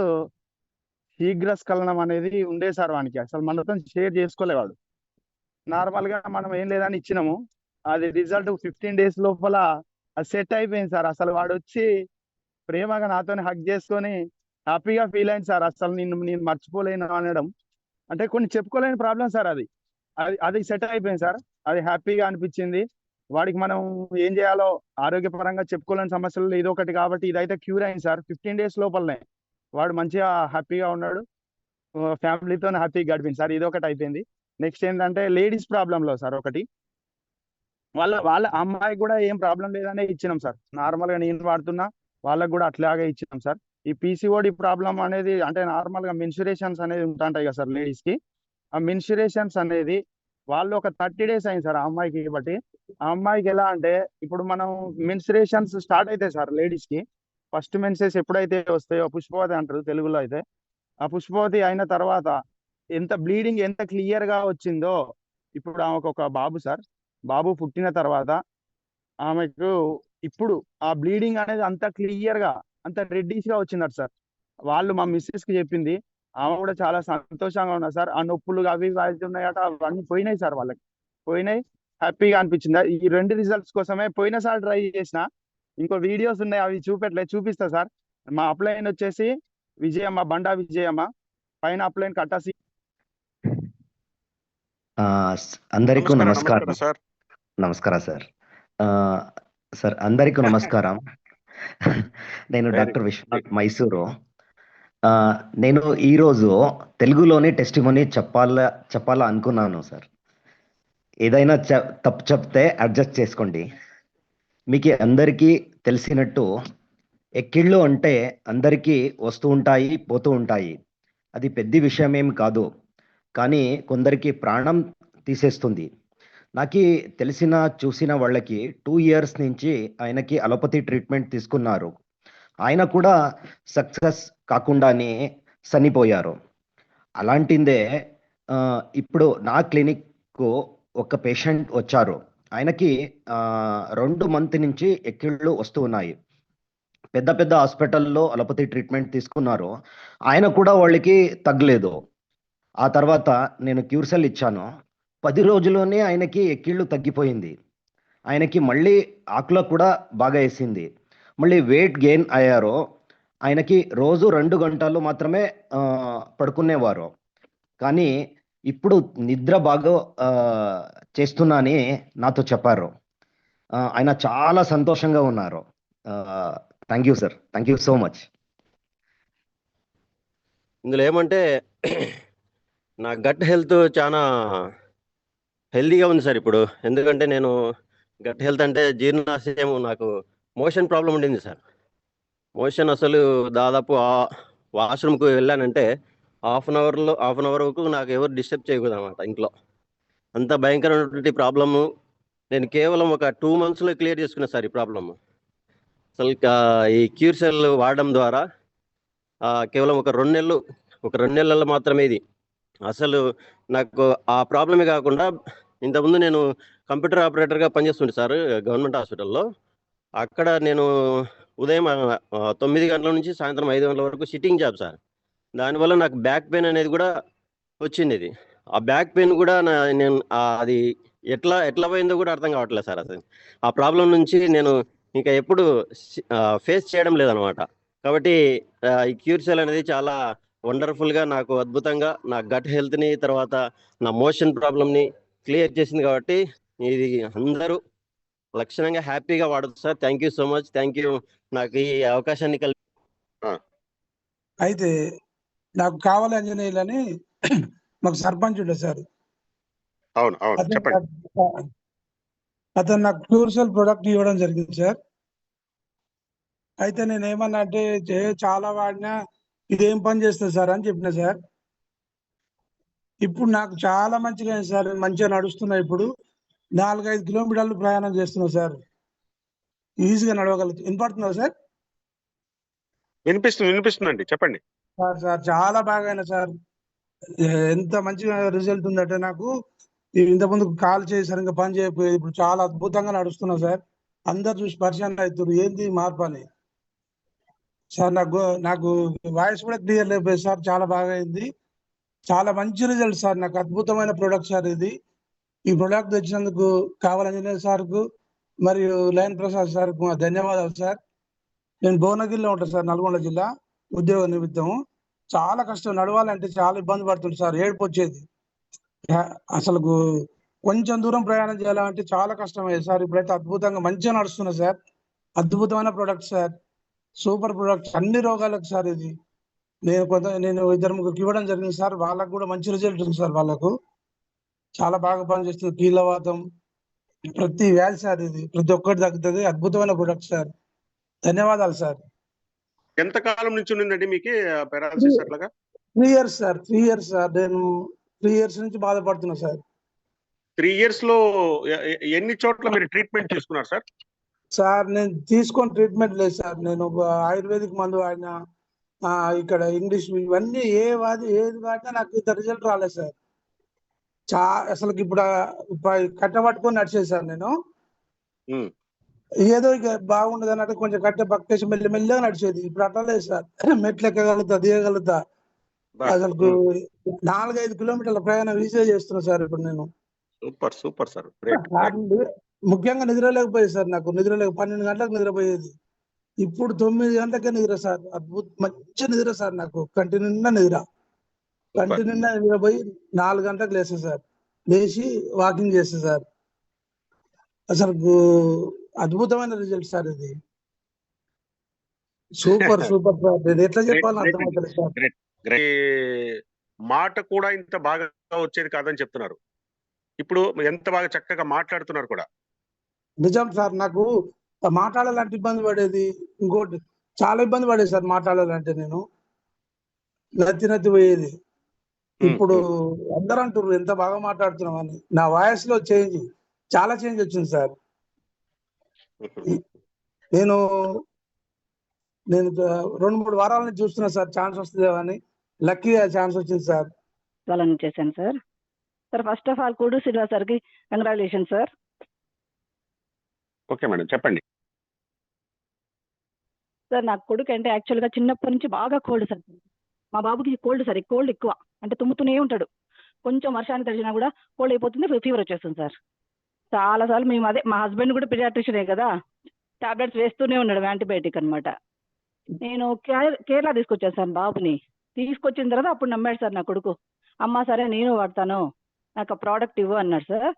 Speaker 6: శీఘ్రస్ఖలనం అనేది ఉండే సార్. వానికి అసలు మనతో షేర్ చేసుకోలేవాడు. నార్మల్ గా మనం ఏం లేదని ఇచ్చినాము, అది రిజల్ట్ 15 days లోపల అది సెట్ అయిపోయింది సార్. అసలు వాడు వచ్చి ప్రేమగా నాతోని హగ్ చేసుకొని హ్యాపీగా ఫీల్ అయింది సార్. అసలు నేను మర్చిపోలేను అనడం అంటే కొన్ని చెప్పుకోలేని ప్రాబ్లం సార్. అది సెట్ అయిపోయింది సార్. అది హ్యాపీగా అనిపించింది. వాడికి మనం ఏం చేయాలో ఆరోగ్యపరంగా చెప్పుకోలేని సమస్యలు ఇది ఒకటి కాబట్టి ఇదైతే క్యూర్ అయింది సార్. 15 days లోపలనే వాడు మంచిగా హ్యాపీగా ఉన్నాడు, ఫ్యామిలీతో హ్యాపీగా గడిపింది సార్. ఇది ఒకటి అయిపోయింది. నెక్స్ట్ ఏంటంటే లేడీస్ ప్రాబ్లంలో సార్ ఒకటి, వాళ్ళ అమ్మాయికి కూడా ఏం ప్రాబ్లం లేదనే ఇచ్చినాం సార్. నార్మల్ గా నేను వాడుతున్నా, వాళ్ళకి కూడా అట్లాగే ఇచ్చినాం సార్. ఈ పీసీఓడి ప్రాబ్లం అనేది అంటే నార్మల్ గా మెన్సురేషన్స్ అనేది ఉంటుంటాయి కదా సార్ లేడీస్ కి. ఆ మెన్సురేషన్స్ అనేది వాళ్ళు ఒక 30 days అయింది సార్ ఆ అమ్మాయికి. బట్టి ఆ అమ్మాయికి ఎలా అంటే ఇప్పుడు మనం మెన్సురేషన్స్ స్టార్ట్ అవుతాయి సార్ లేడీస్ కి. ఫస్ట్ మెన్సెస్ ఎప్పుడైతే వస్తాయో పుష్పవతి అంటారు తెలుగులో అయితే, ఆ పుష్పవతి అయిన తర్వాత ఎంత బ్లీడింగ్ ఎంత క్లియర్ గా వచ్చిందో, ఇప్పుడు ఆమెకు ఒక బాబు సార్. బాబు పుట్టిన తర్వాత ఆమెకు ఇప్పుడు ఆ బ్లీడింగ్ అనేది అంత క్లియర్ గా అంత రెడ్డిష్ గా వచ్చిందట సార్. వాళ్ళు మా మిస్సెస్ కి చెప్పింది, ఆమె కూడా చాలా సంతోషంగా ఉన్నారు సార్. ఆ నొప్పులు అవి ఉన్నాయట, అవన్నీ పోయినాయి సార్. వాళ్ళకి పోయినాయి, హ్యాపీగా అనిపించింది. ఈ 2 రిజల్ట్స్ కోసమే పోయినసారి ట్రై చేసిన. ఇంకో వీడియోస్ ఉన్నాయి, అవి చూపిస్తా సార్. మా అప్లైన్ వచ్చేసి విజయమ్మ, బండా విజయమ్మ, పైన అప్లైన్ కట్టాసి.
Speaker 7: అందరికీ నమస్కారం
Speaker 3: సార్.
Speaker 7: నమస్కారం సార్. సార్ అందరికీ నమస్కారం. నేను డాక్టర్ విశ్వనాథ్, మైసూరు. నేను ఈరోజు తెలుగులోని టెస్టిమోనీ చెప్పాలా అనుకున్నాను సార్. ఏదైనా తప్పు చెప్తే అడ్జస్ట్ చేసుకోండి. మీకు అందరికీ తెలిసినట్టు ఎక్కిళ్ళు అంటే అందరికీ వస్తూ ఉంటాయి, పోతూ ఉంటాయి. అది పెద్ద విషయం ఏం కాదు, కానీ కొందరికి ప్రాణం తీసేస్తుంది. నాకు చూసిన వాళ్ళకి 2 years నుంచి ఆయనకి అలోపతి ట్రీట్మెంట్ తీసుకున్నారు. ఆయన కూడా సక్సెస్ కాకుండానే చనిపోయారు. అలాంటిదే ఇప్పుడు నా క్లినిక్కు ఒక పేషెంట్ వచ్చారు. ఆయనకి 2 months నుంచి ఎక్కిళ్ళు వస్తూ ఉన్నాయి. పెద్ద హాస్పిటల్లో అలోపతి ట్రీట్మెంట్ తీసుకున్నారు. ఆయన కూడా వాళ్ళకి తగ్గలేదు. ఆ తర్వాత నేను క్యూర్సెల్ ఇచ్చాను. 10 రోజుల్లోనే ఆయనకి ఎక్కిళ్ళు తగ్గిపోయింది. ఆయనకి మళ్ళీ ఆకులో కూడా బాగా వేసింది. మళ్ళీ వెయిట్ గెయిన్ అయ్యారు. ఆయనకి రోజు 2 గంటలు మాత్రమే పడుకునేవారు. కానీ ఇప్పుడు నిద్ర బాగా చేస్తున్నానని నాతో చెప్పారు. ఆయన చాలా సంతోషంగా ఉన్నారు. Thank you sir, thank you so much.
Speaker 8: ఇందులో ఏమంటే నా గట్ హెల్త్ చాలా హెల్దీగా ఉంది సార్ ఇప్పుడు. ఎందుకంటే నేను గట్ హెల్త్ అంటే జీర్ణాశయం, నాకు మోషన్ ప్రాబ్లం ఉండింది సార్. మోషన్ అసలు దాదాపు వాష్రూమ్కి వెళ్ళానంటే హాఫ్ అన్ అవర్ వరకు నాకు ఎవరు డిస్టర్బ్ చేయకూడదు అనమాట ఇంట్లో. అంత భయంకరమైనటువంటి ప్రాబ్లము నేను కేవలం ఒక 2 monthsలో క్లియర్ చేసుకున్నా సార్ ఈ ప్రాబ్లము. అసలు ఈ క్యూర్సెల్ వాడడం ద్వారా కేవలం ఒక 2 నెలల్లో మాత్రమే ఇది. అసలు నాకు ఆ ప్రాబ్లమే కాకుండా ఇంతకుముందు నేను కంప్యూటర్ ఆపరేటర్గా పనిచేస్తుండే సార్ గవర్నమెంట్ హాస్పిటల్లో. అక్కడ నేను ఉదయం 9 గంటల నుంచి సాయంత్రం 5 గంటల వరకు సిట్టింగ్ జాబ్ సార్. దానివల్ల నాకు బ్యాక్ పెయిన్ అనేది కూడా వచ్చింది. ఆ బ్యాక్ పెయిన్ కూడా నేను అది ఎట్లా పోయిందో కూడా అర్థం కావట్లేదు సార్. అసలు ఆ ప్రాబ్లం నుంచి నేను ఇంకా ఎప్పుడు ఫేస్ చేయడం లేదనమాట. కాబట్టి ఈ క్యూర్సెల్ అనేది చాలా వండర్ఫుల్గా నాకు అద్భుతంగా నా గట్ హెల్త్ని తర్వాత నా మోషన్ ప్రాబ్లమ్ని క్లియర్ చేసింది. కాబట్టి ఇది అందరూ లక్షణంగా హ్యాపీగా వాడచ్చు sir. Thank you so much. Thank you నాకు ఈ అవకాశాన్ని
Speaker 9: అయితే నాకు కావాలి ఆంజనేయులు అని మాకు సర్పంచ్ ఉండే సార్.
Speaker 3: అవును అవును చెప్పండి.
Speaker 9: అతను నాకు క్యూర్సెల్ ప్రొడక్ట్ ఇవ్వడం జరిగింది సార్. అయితే నేను ఏమన్నా అంటే చాలా వాడినా ఇదేం పని చేస్తుంది సార్ అని చెప్పిన సార్. ఇప్పుడు నాకు చాలా మంచిగా అయింది సార్. మంచిగా నడుస్తున్నా. ఇప్పుడు 4-5 కిలోమీటర్లు ప్రయాణం చేస్తున్నా సార్. ఈజీగా నడవగలుగుతా. వినపడుతుందా సార్?
Speaker 3: వినిపిస్తుందండి, చెప్పండి.
Speaker 9: సార్ చాలా బాగా అయినా సార్. ఎంత మంచిగా రిజల్ట్ ఉందంటే నాకు ఇంతకుముందు కాల్ చేసి సరిగ్గా పని చేయకపోయేది. ఇప్పుడు చాలా అద్భుతంగా నడుస్తున్నా సార్. అందరు చూసి పరిచయం అవుతారు ఏంది మార్పు అని సార్. నాకు వాయిస్ కూడా క్లియర్ లేకపోయింది సార్. చాలా బాగా అయింది. చాలా మంచి రిజల్ట్ సార్. నాకు అద్భుతమైన ప్రొడక్ట్ సార్ ఇది. ఈ ప్రొడక్ట్ తెచ్చినందుకు కావాలి ఆంజనేయ సార్కు మరియు లయన్ ప్రసాద్ సార్కు ధన్యవాదాలు సార్. నేను భువనగిరిలో ఉంటాను సార్, నల్గొండ జిల్లా, ఉద్యోగ నిమిత్తము. చాలా కష్టం, నడవాలంటే చాలా ఇబ్బంది పడుతుంది సార్. ఏడుపు వచ్చేది అసలు. కొంచెం దూరం ప్రయాణం చేయాలంటే చాలా కష్టమయ్యేది సార్. ఇప్పుడైతే అద్భుతంగా మంచిగా నడుస్తున్నా సార్. అద్భుతమైన ప్రొడక్ట్ సార్. సూపర్ ప్రొడక్ట్ అన్ని రోగాలకు సార్ ఇది. నేను 2-3 ఇవ్వడం జరిగింది సార్. వాళ్ళకు కూడా మంచి రిజల్ట్ ఉంది సార్. వాళ్ళకు చాలా బాగా పనిచేస్తుంది. కీళ్ళవాతం ప్రతి వ్యాధి సార్ ఇది. ప్రతి ఒక్కటి తగ్గుతుంది. అద్భుతమైన ప్రొడక్ట్ సార్. ధన్యవాదాలు సార్.
Speaker 3: ఎంత కాలం నుంచి ఉందండి మీకు పారాలసిస్ అట్లాగా?
Speaker 9: 3 years సార్. 3 years sir. నేను 3 years నుంచి బాధపడుతున్నా సార్.
Speaker 3: 3 years లో ఎన్ని చోట్ల మీరు ట్రీట్మెంట్ తీసుకున్నారు సార్?
Speaker 9: సార్ నేను తీసుకొని ట్రీట్మెంట్ లేదు సార్. నేను ఆయుర్వేదిక్ మందు వాడినా, ఇక్కడ ఇంగ్లీష్ ఇవన్నీ ఏది వాడినా నాకు ఇంత రిజల్ట్ రాలేదు సార్. అసలు ఇప్పుడు కట్టబట్టుకొని నడిచేది సార్. నేను ఏదో ఇక బాగుండదు అన్నట్టు కొంచెం కట్టె పక్కేసి మెల్లగా నడిచేది. ఇప్పుడు అట్లా లేదు సార్. మెట్లు ఎక్కగలుగుతా, దిగగలుగుతా. అసలు 4-5 కిలోమీటర్ల ప్రయాణం ఈజీగా చేస్తున్నా సార్ ఇప్పుడు నేను.
Speaker 3: Super sir.
Speaker 9: ముఖ్యంగా నిద్రలేకపోయేది సార్. నాకు 12 గంటలకు నిద్రపోయేది. ఇప్పుడు 9 గంటలకే నిద్ర సార్. మంచి నిద్ర సార్. నాకు కంటి నిండా నిద్రపోయి 4 గంటలకు లేస్తా సార్. లేచి వాకింగ్ చేస్తా సార్. అసలు అద్భుతమైన రిజల్ట్ సార్ ఇది. సూపర్ నేను ఎట్లా చెప్పాలని అర్థమవుతుంది సార్.
Speaker 3: మాట కూడా ఇంత బాగా వచ్చేది కాదని చెప్తున్నారు. ఇప్పుడు ఎంత బాగా చక్కగా మాట్లాడుతున్నారు కూడా.
Speaker 9: నిజం సార్. నాకు మాట్లాడాలంటే ఇబ్బంది పడేది. ఇంకోటి చాలా ఇబ్బంది పడేది సార్ మాట్లాడాలంటే. నేను నత్తి పోయేది. ఇప్పుడు అందరూ అంటారు ఎంత బాగా మాట్లాడుతున్నాం అని. నా వాయిస్ లో చాలా చేంజ్ వచ్చింది సార్. నేను 2-3 వారాల నుంచి చూస్తున్నా సార్. ఛాన్స్ వస్తుందేమో అని. లక్కీగా ఛాన్స్ వచ్చింది సార్.
Speaker 10: చేశాను సార్. ఫస్ట్ ఆఫ్ ఆల్ కుడు సిల్వా సార్కి కంగ్రాచులేషన్ సార్.
Speaker 3: ఓకే మేడం, చెప్పండి
Speaker 10: సార్. నాకు కొడుకు అంటే యాక్చువల్గా చిన్నప్పటి నుంచి బాగా కోల్డ్ సార్. మా బాబుకి కోల్డ్ సార్. కోల్డ్ ఎక్కువ, అంటే తుమ్ముతూనే ఉంటాడు. కొంచెం వర్షానికి తడిచినా కూడా కోల్డ్ అయిపోతుంది, ఫీవర్ వచ్చేస్తుంది సార్. చాలాసార్లు మేము మా హస్బెండ్ కూడా పిడియాట్రిషియనే కదా, టాబ్లెట్స్ వేస్తూనే ఉన్నాడు, యాంటీబయాటిక్ అనమాట. నేను కేరళ తీసుకొచ్చాను సార్ బాబుని. తీసుకొచ్చిన తర్వాత అప్పుడు నమ్మాడు సార్ నా కొడుకు. అమ్మ సరే నేను వాడతాను, నాకు ఆ ప్రోడక్ట్ ఇవ్వు అన్నాడు సార్.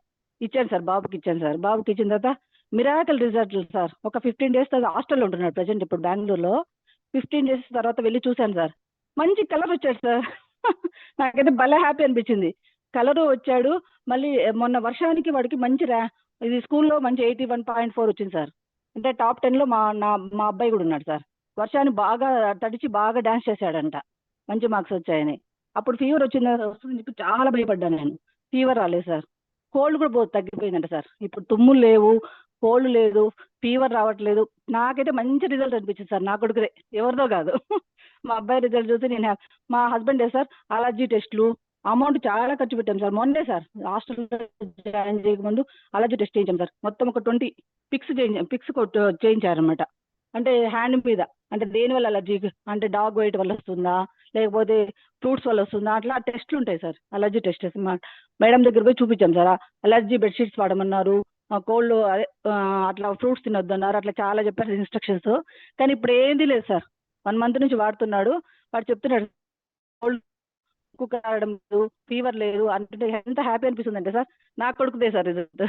Speaker 10: ఇచ్చాను సార్, బాబుకి ఇచ్చాను సార్. బాబుకి ఇచ్చిన తర్వాత మిరాకల్ రిజల్ట్ సార్. ఒక 15 days తర్వాత హాస్టల్లో ఉంటున్నాడు ప్రజెంట్ ఇప్పుడు బెంగళూరులో. 15 days తర్వాత వెళ్ళి చూశాను సార్. మంచి కలర్ వచ్చాడు సార్. నాకైతే భలే హ్యాపీ అనిపించింది. కలరు వచ్చాడు. మళ్ళీ మొన్న వర్షానికి వాడికి మంచి ఇది స్కూల్లో మంచి 81.4 వచ్చింది సార్. అంటే టాప్ 10లో మా అబ్బాయి కూడా ఉన్నాడు సార్. వర్షాన్ని బాగా తడిచి బాగా డాన్స్ చేశాడంట, మంచి మార్క్స్ వచ్చాయని. అప్పుడు ఫీవర్ వస్తుంది చాలా భయపడ్డాను నేను. ఫీవర్ రాలేదు సార్. కోల్డ్ కూడా తగ్గిపోయిందంట సార్. ఇప్పుడు తుమ్ములు లేవు, కోల్డ్ లేదు, ఫీవర్ రావట్లేదు. నాకైతే మంచి రిజల్ట్ అనిపించింది సార్. నా కొడుకుదే, ఎవరిదో కాదు. మా అబ్బాయి రిజల్ట్ చూసి మా హస్బెండ్ సార్ అలర్జీ టెస్ట్లు అమౌంట్ చాలా ఖర్చు పెట్టాం సార్. మొన్నే సార్ హాస్టల్లో జాయిన్ చేయకముందు అలర్జీ టెస్ట్ చేయించాం సార్. మొత్తం ఒక 20 పిక్స్ చేయించారనమాట. అంటే హ్యాండ్ మీద, అంటే దేని వల్ల అలర్జీ, అంటే డాగ్ వైట్ వల్ల వస్తుందా లేకపోతే ఫ్రూట్స్ వల్ల వస్తుందా, అట్లా టెస్ట్లు ఉంటాయి సార్, అలర్జీ టెస్ట్. మేడం దగ్గర పోయి చూపించాం సార్, అలర్జీ బెడ్షీట్స్ వాడమన్నారు, కోల్డ్ అదే అట్లా ఫ్రూట్స్ తినొద్దు అన్నారు, అట్లా చాలా చెప్పారు ఇన్స్ట్రక్షన్స్. కానీ ఇప్పుడు ఏంది లేదు సార్, 1 month నుంచి వాడుతున్నాడు. వాడు చెప్తున్నాడు కోల్డ్ కారడం లేదు, ఫీవర్ లేదు అంటే ఎంత హ్యాపీ అనిపిస్తుంది అంటే సార్, నా కొడుకుదే సార్ రిజల్ట్.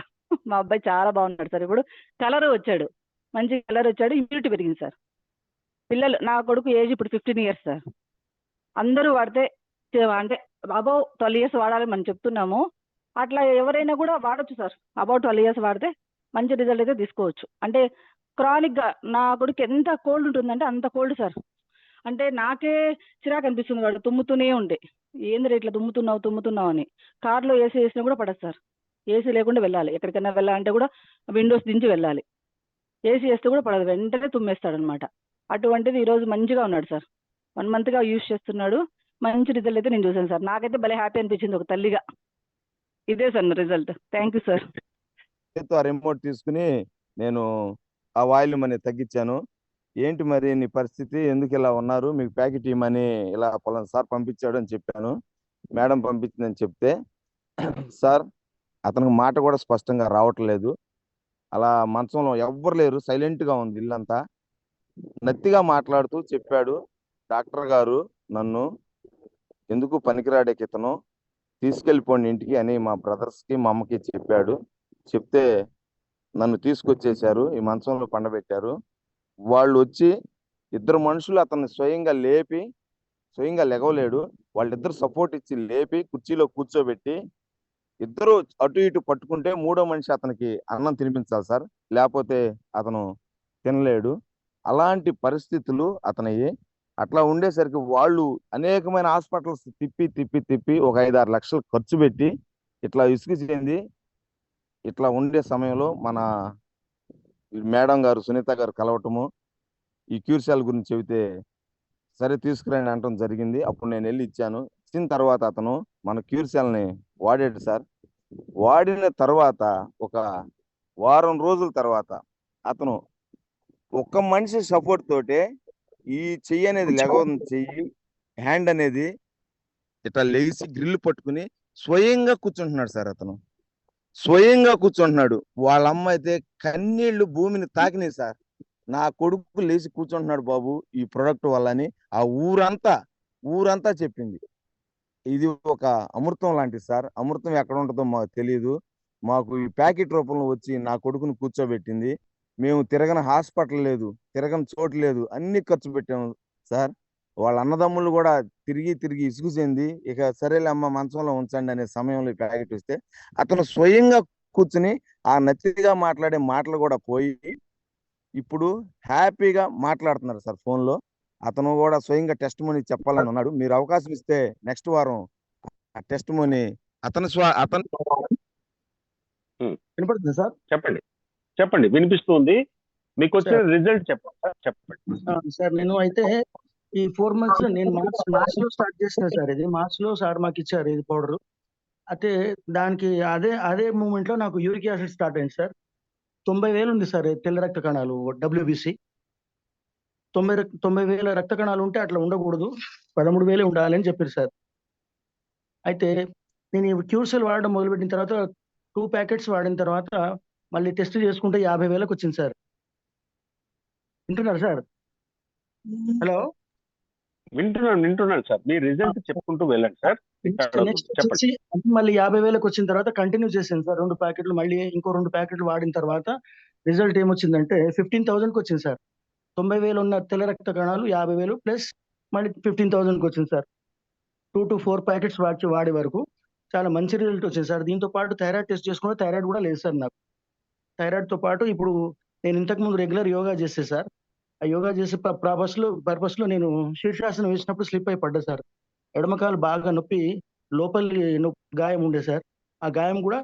Speaker 10: మా అబ్బాయి చాలా బాగున్నాడు సార్, ఇప్పుడు కలర్ వచ్చాడు, మంచి కలర్ వచ్చాడు, ఇమ్యూనిటీ పెరిగింది సార్. పిల్లలు, నా కొడుకు ఏజ్ ఇప్పుడు 15 years సార్. అందరూ వాడితే అంటే అబౌవ్ 12 years వాడాలని మనం చెప్తున్నాము. అట్లా ఎవరైనా కూడా వాడచ్చు సార్, అబౌవ్ 12 years వాడితే మంచి రిజల్ట్ అయితే తీసుకోవచ్చు. అంటే క్రానిక్గా నా కొడుకు ఎంత కోల్డ్ ఉంటుందంటే అంత కోల్డ్ సార్. అంటే నాకే చిరాకు అనిపిస్తుంది, వాడు తుమ్ముతూనే ఉండే, ఏంది ఇట్లా తుమ్ముతున్నావు అని. కార్లో ఏసీ వేసినా కూడా పడదు సార్, ఏసీ లేకుండా వెళ్ళాలి, ఎక్కడికైనా వెళ్ళాలంటే కూడా విండోస్ దించి వెళ్ళాలి, ఏసీ వేస్తే కూడా పడదు, వెంటనే తుమ్మేస్తాడు అనమాట. అటువంటిది ఈరోజు మంచిగా ఉన్నాడు సార్, 1 monthగా యూజ్ చేస్తున్నాడు, మంచి రిజల్ట్ అయితే నేను చూసాను సార్. నాకైతే భలే హ్యాపీ అనిపించింది ఒక తల్లిగా. ఇదే సార్ నా రిజల్ట్. Thank you sir.
Speaker 11: ఆ రిమోట్ తీసుకుని నేను ఆ వాల్యూమ్ మనీ తగ్గించాను. ఏంటి మరి నీ పరిస్థితి, ఎందుకు ఇలా ఉన్నారు, మీకు ప్యాకెట్ ఇవ్వమని ఇలా పలానా సార్ పంపించాడు అని చెప్పాను. మేడం పంపించిందని చెప్తే, సార్ అతనికి మాట కూడా స్పష్టంగా రావట్లేదు, అలా మంచంలో ఎవ్వరు లేరు, సైలెంట్గా ఉంది ఇల్లంతా. నత్తిగా మాట్లాడుతూ చెప్పాడు, డాక్టర్ గారు నన్ను ఎందుకు పనికిరాడే కితను తీసుకెళ్ళిపోండి ఇంటికి అని మా బ్రదర్స్కి మా అమ్మకి చెప్పాడు. చెప్తే నన్ను తీసుకొచ్చేసారు, ఈ మంచంలో పండబెట్టారు. వాళ్ళు వచ్చి 2 మనుషులు అతన్ని స్వయంగా లేపి, స్వయంగా లెగవలేడు, వాళ్ళిద్దరు సపోర్ట్ ఇచ్చి లేపి కుర్చీలో కూర్చోబెట్టి, ఇద్దరు అటు ఇటు పట్టుకుంటే 3వ మనిషి అతనికి అన్నం తినిపించాలి సార్, లేకపోతే అతను తినలేడు. అలాంటి పరిస్థితులు అతనయ్యి. అట్లా ఉండేసరికి వాళ్ళు అనేకమైన హాస్పిటల్స్ తిప్పి ఒక 5-6 లక్షలు ఖర్చు పెట్టి ఇట్లా ఇసుగు చెంది ఇట్లా ఉండే సమయంలో మన మేడం గారు సునీత గారు కలవటము, ఈ క్యూర్సెల్ గురించి చెబితే సరే తీసుకురండి అనటం జరిగింది. అప్పుడు నేను వెళ్ళి ఇచ్చాను. ఇచ్చిన తర్వాత అతను మన క్యూర్సెల్ని వాడాడు సార్. వాడిన తర్వాత ఒక వారం రోజుల తర్వాత అతను ఒక్క మనిషి సపోర్ట్ తోటే ఈ చెయ్యి అనేది చెయ్యి హ్యాండ్ అనేది ఇట్లా లేచి గ్రిల్ పట్టుకుని స్వయంగా కూర్చుంటున్నాడు సార్. అతను స్వయంగా కూర్చుంటున్నాడు. వాళ్ళ అమ్మ అయితే కన్నీళ్లు భూమిని తాకినాయి సార్. నా కొడుకు లేచి కూర్చుంటున్నాడు బాబు ఈ ప్రొడక్ట్ వల్ల అని ఆ ఊరంతా చెప్పింది. ఇది ఒక అమృతం లాంటిది సార్. అమృతం ఎక్కడ ఉంటుందో మాకు తెలియదు. మాకు ఈ ప్యాకెట్ రూపంలో వచ్చి నా కొడుకుని కూర్చోబెట్టింది. మేము తిరగని హాస్పిటల్ లేదు, తిరగని చోటు లేదు, అన్ని ఖర్చు పెట్టాము సార్. వాళ్ళ అన్నదమ్ములు కూడా తిరిగి ఇసుగు చెంది ఇక సరేలే అమ్మ మంచంలో ఉంచండి అనే సమయంలో ప్యాకెట్ ఇస్తే అతను స్వయంగా కూర్చుని ఆ నత్తిగా మాట్లాడే మాటలు కూడా పోయి ఇప్పుడు హ్యాపీగా మాట్లాడుతున్నారు సార్ ఫోన్లో. అతను కూడా స్వయంగా టెస్ట్ మనీ చెప్పాలని ఉన్నాడు. మీరు అవకాశం ఇస్తే నెక్స్ట్ వారం ఆ టెస్ట్ మనీ అతను
Speaker 6: వినపడుతుంది సార్?
Speaker 3: చెప్పండి వినిపిస్తుంది. మీకు వచ్చిన రిజల్ట్ చెప్పండి
Speaker 12: సార్. నేను అయితే ఈ 4 months నేను మార్చ్ లో స్టార్ట్ చేసిన సార్. ఇది మార్చ్ లో సార్ మాకు ఇచ్చారు ఇది పౌడర్. అయితే దానికి అదే మూమెంట్ లో నాకు యూరిక్ యాసిడ్ స్టార్ట్ అయింది సార్. 90,000 ఉంది సార్ తెల్ల రక్త కణాలు, WBC 90,000 రక్త కణాలు ఉంటే అట్లా ఉండకూడదు, 13,000 ఉండాలని చెప్పారు సార్. అయితే నేను ఈ క్యూర్సెల్ వాడడం మొదలుపెట్టిన తర్వాత 2 ప్యాకెట్స్ వాడిన తర్వాత మళ్ళీ టెస్ట్ చేసుకుంటే 50,000కి వచ్చింది సార్. వింటున్నారు సార్? హలో,
Speaker 3: వింటున్నాను సార్. మీ రిజల్ట్ చెప్పుకుంటూ వెళ్ళండి సార్.
Speaker 12: నెక్స్ట్ వచ్చేసి మళ్ళీ 50,000కి వచ్చిన తర్వాత కంటిన్యూ చేశాను సార్. 2 ప్యాకెట్లు మళ్ళీ ఇంకో 2 ప్యాకెట్లు వాడిన తర్వాత రిజల్ట్ ఏమొచ్చిందంటే 15,000కి వచ్చింది సార్. 90,000 ఉన్న తెల్ల రక్త కణాలు 50,000 ప్లస్ మళ్ళీ 15,000కి వచ్చింది సార్. 2 to 4 ప్యాకెట్స్ వాడే వరకు చాలా మంచి రిజల్ట్ వచ్చింది సార్. దీంతో పాటు థైరాయిడ్ టెస్ట్ చేసుకుంటే థైరాయిడ్ కూడా లేదు సార్ నాకు. థైరాయిడ్తో పాటు ఇప్పుడు నేను ఇంతకుముందు రెగ్యులర్ యోగా చేస్తే సార్, ఆ యోగా చేసే పర్పస్లో నేను శీర్షాసనం వేసినప్పుడు స్లిప్ అయి పడ్డా సార్. ఎడమకాలు బాగా నొప్పి, లోపలి గాయం ఉండే సార్. ఆ గాయం కూడా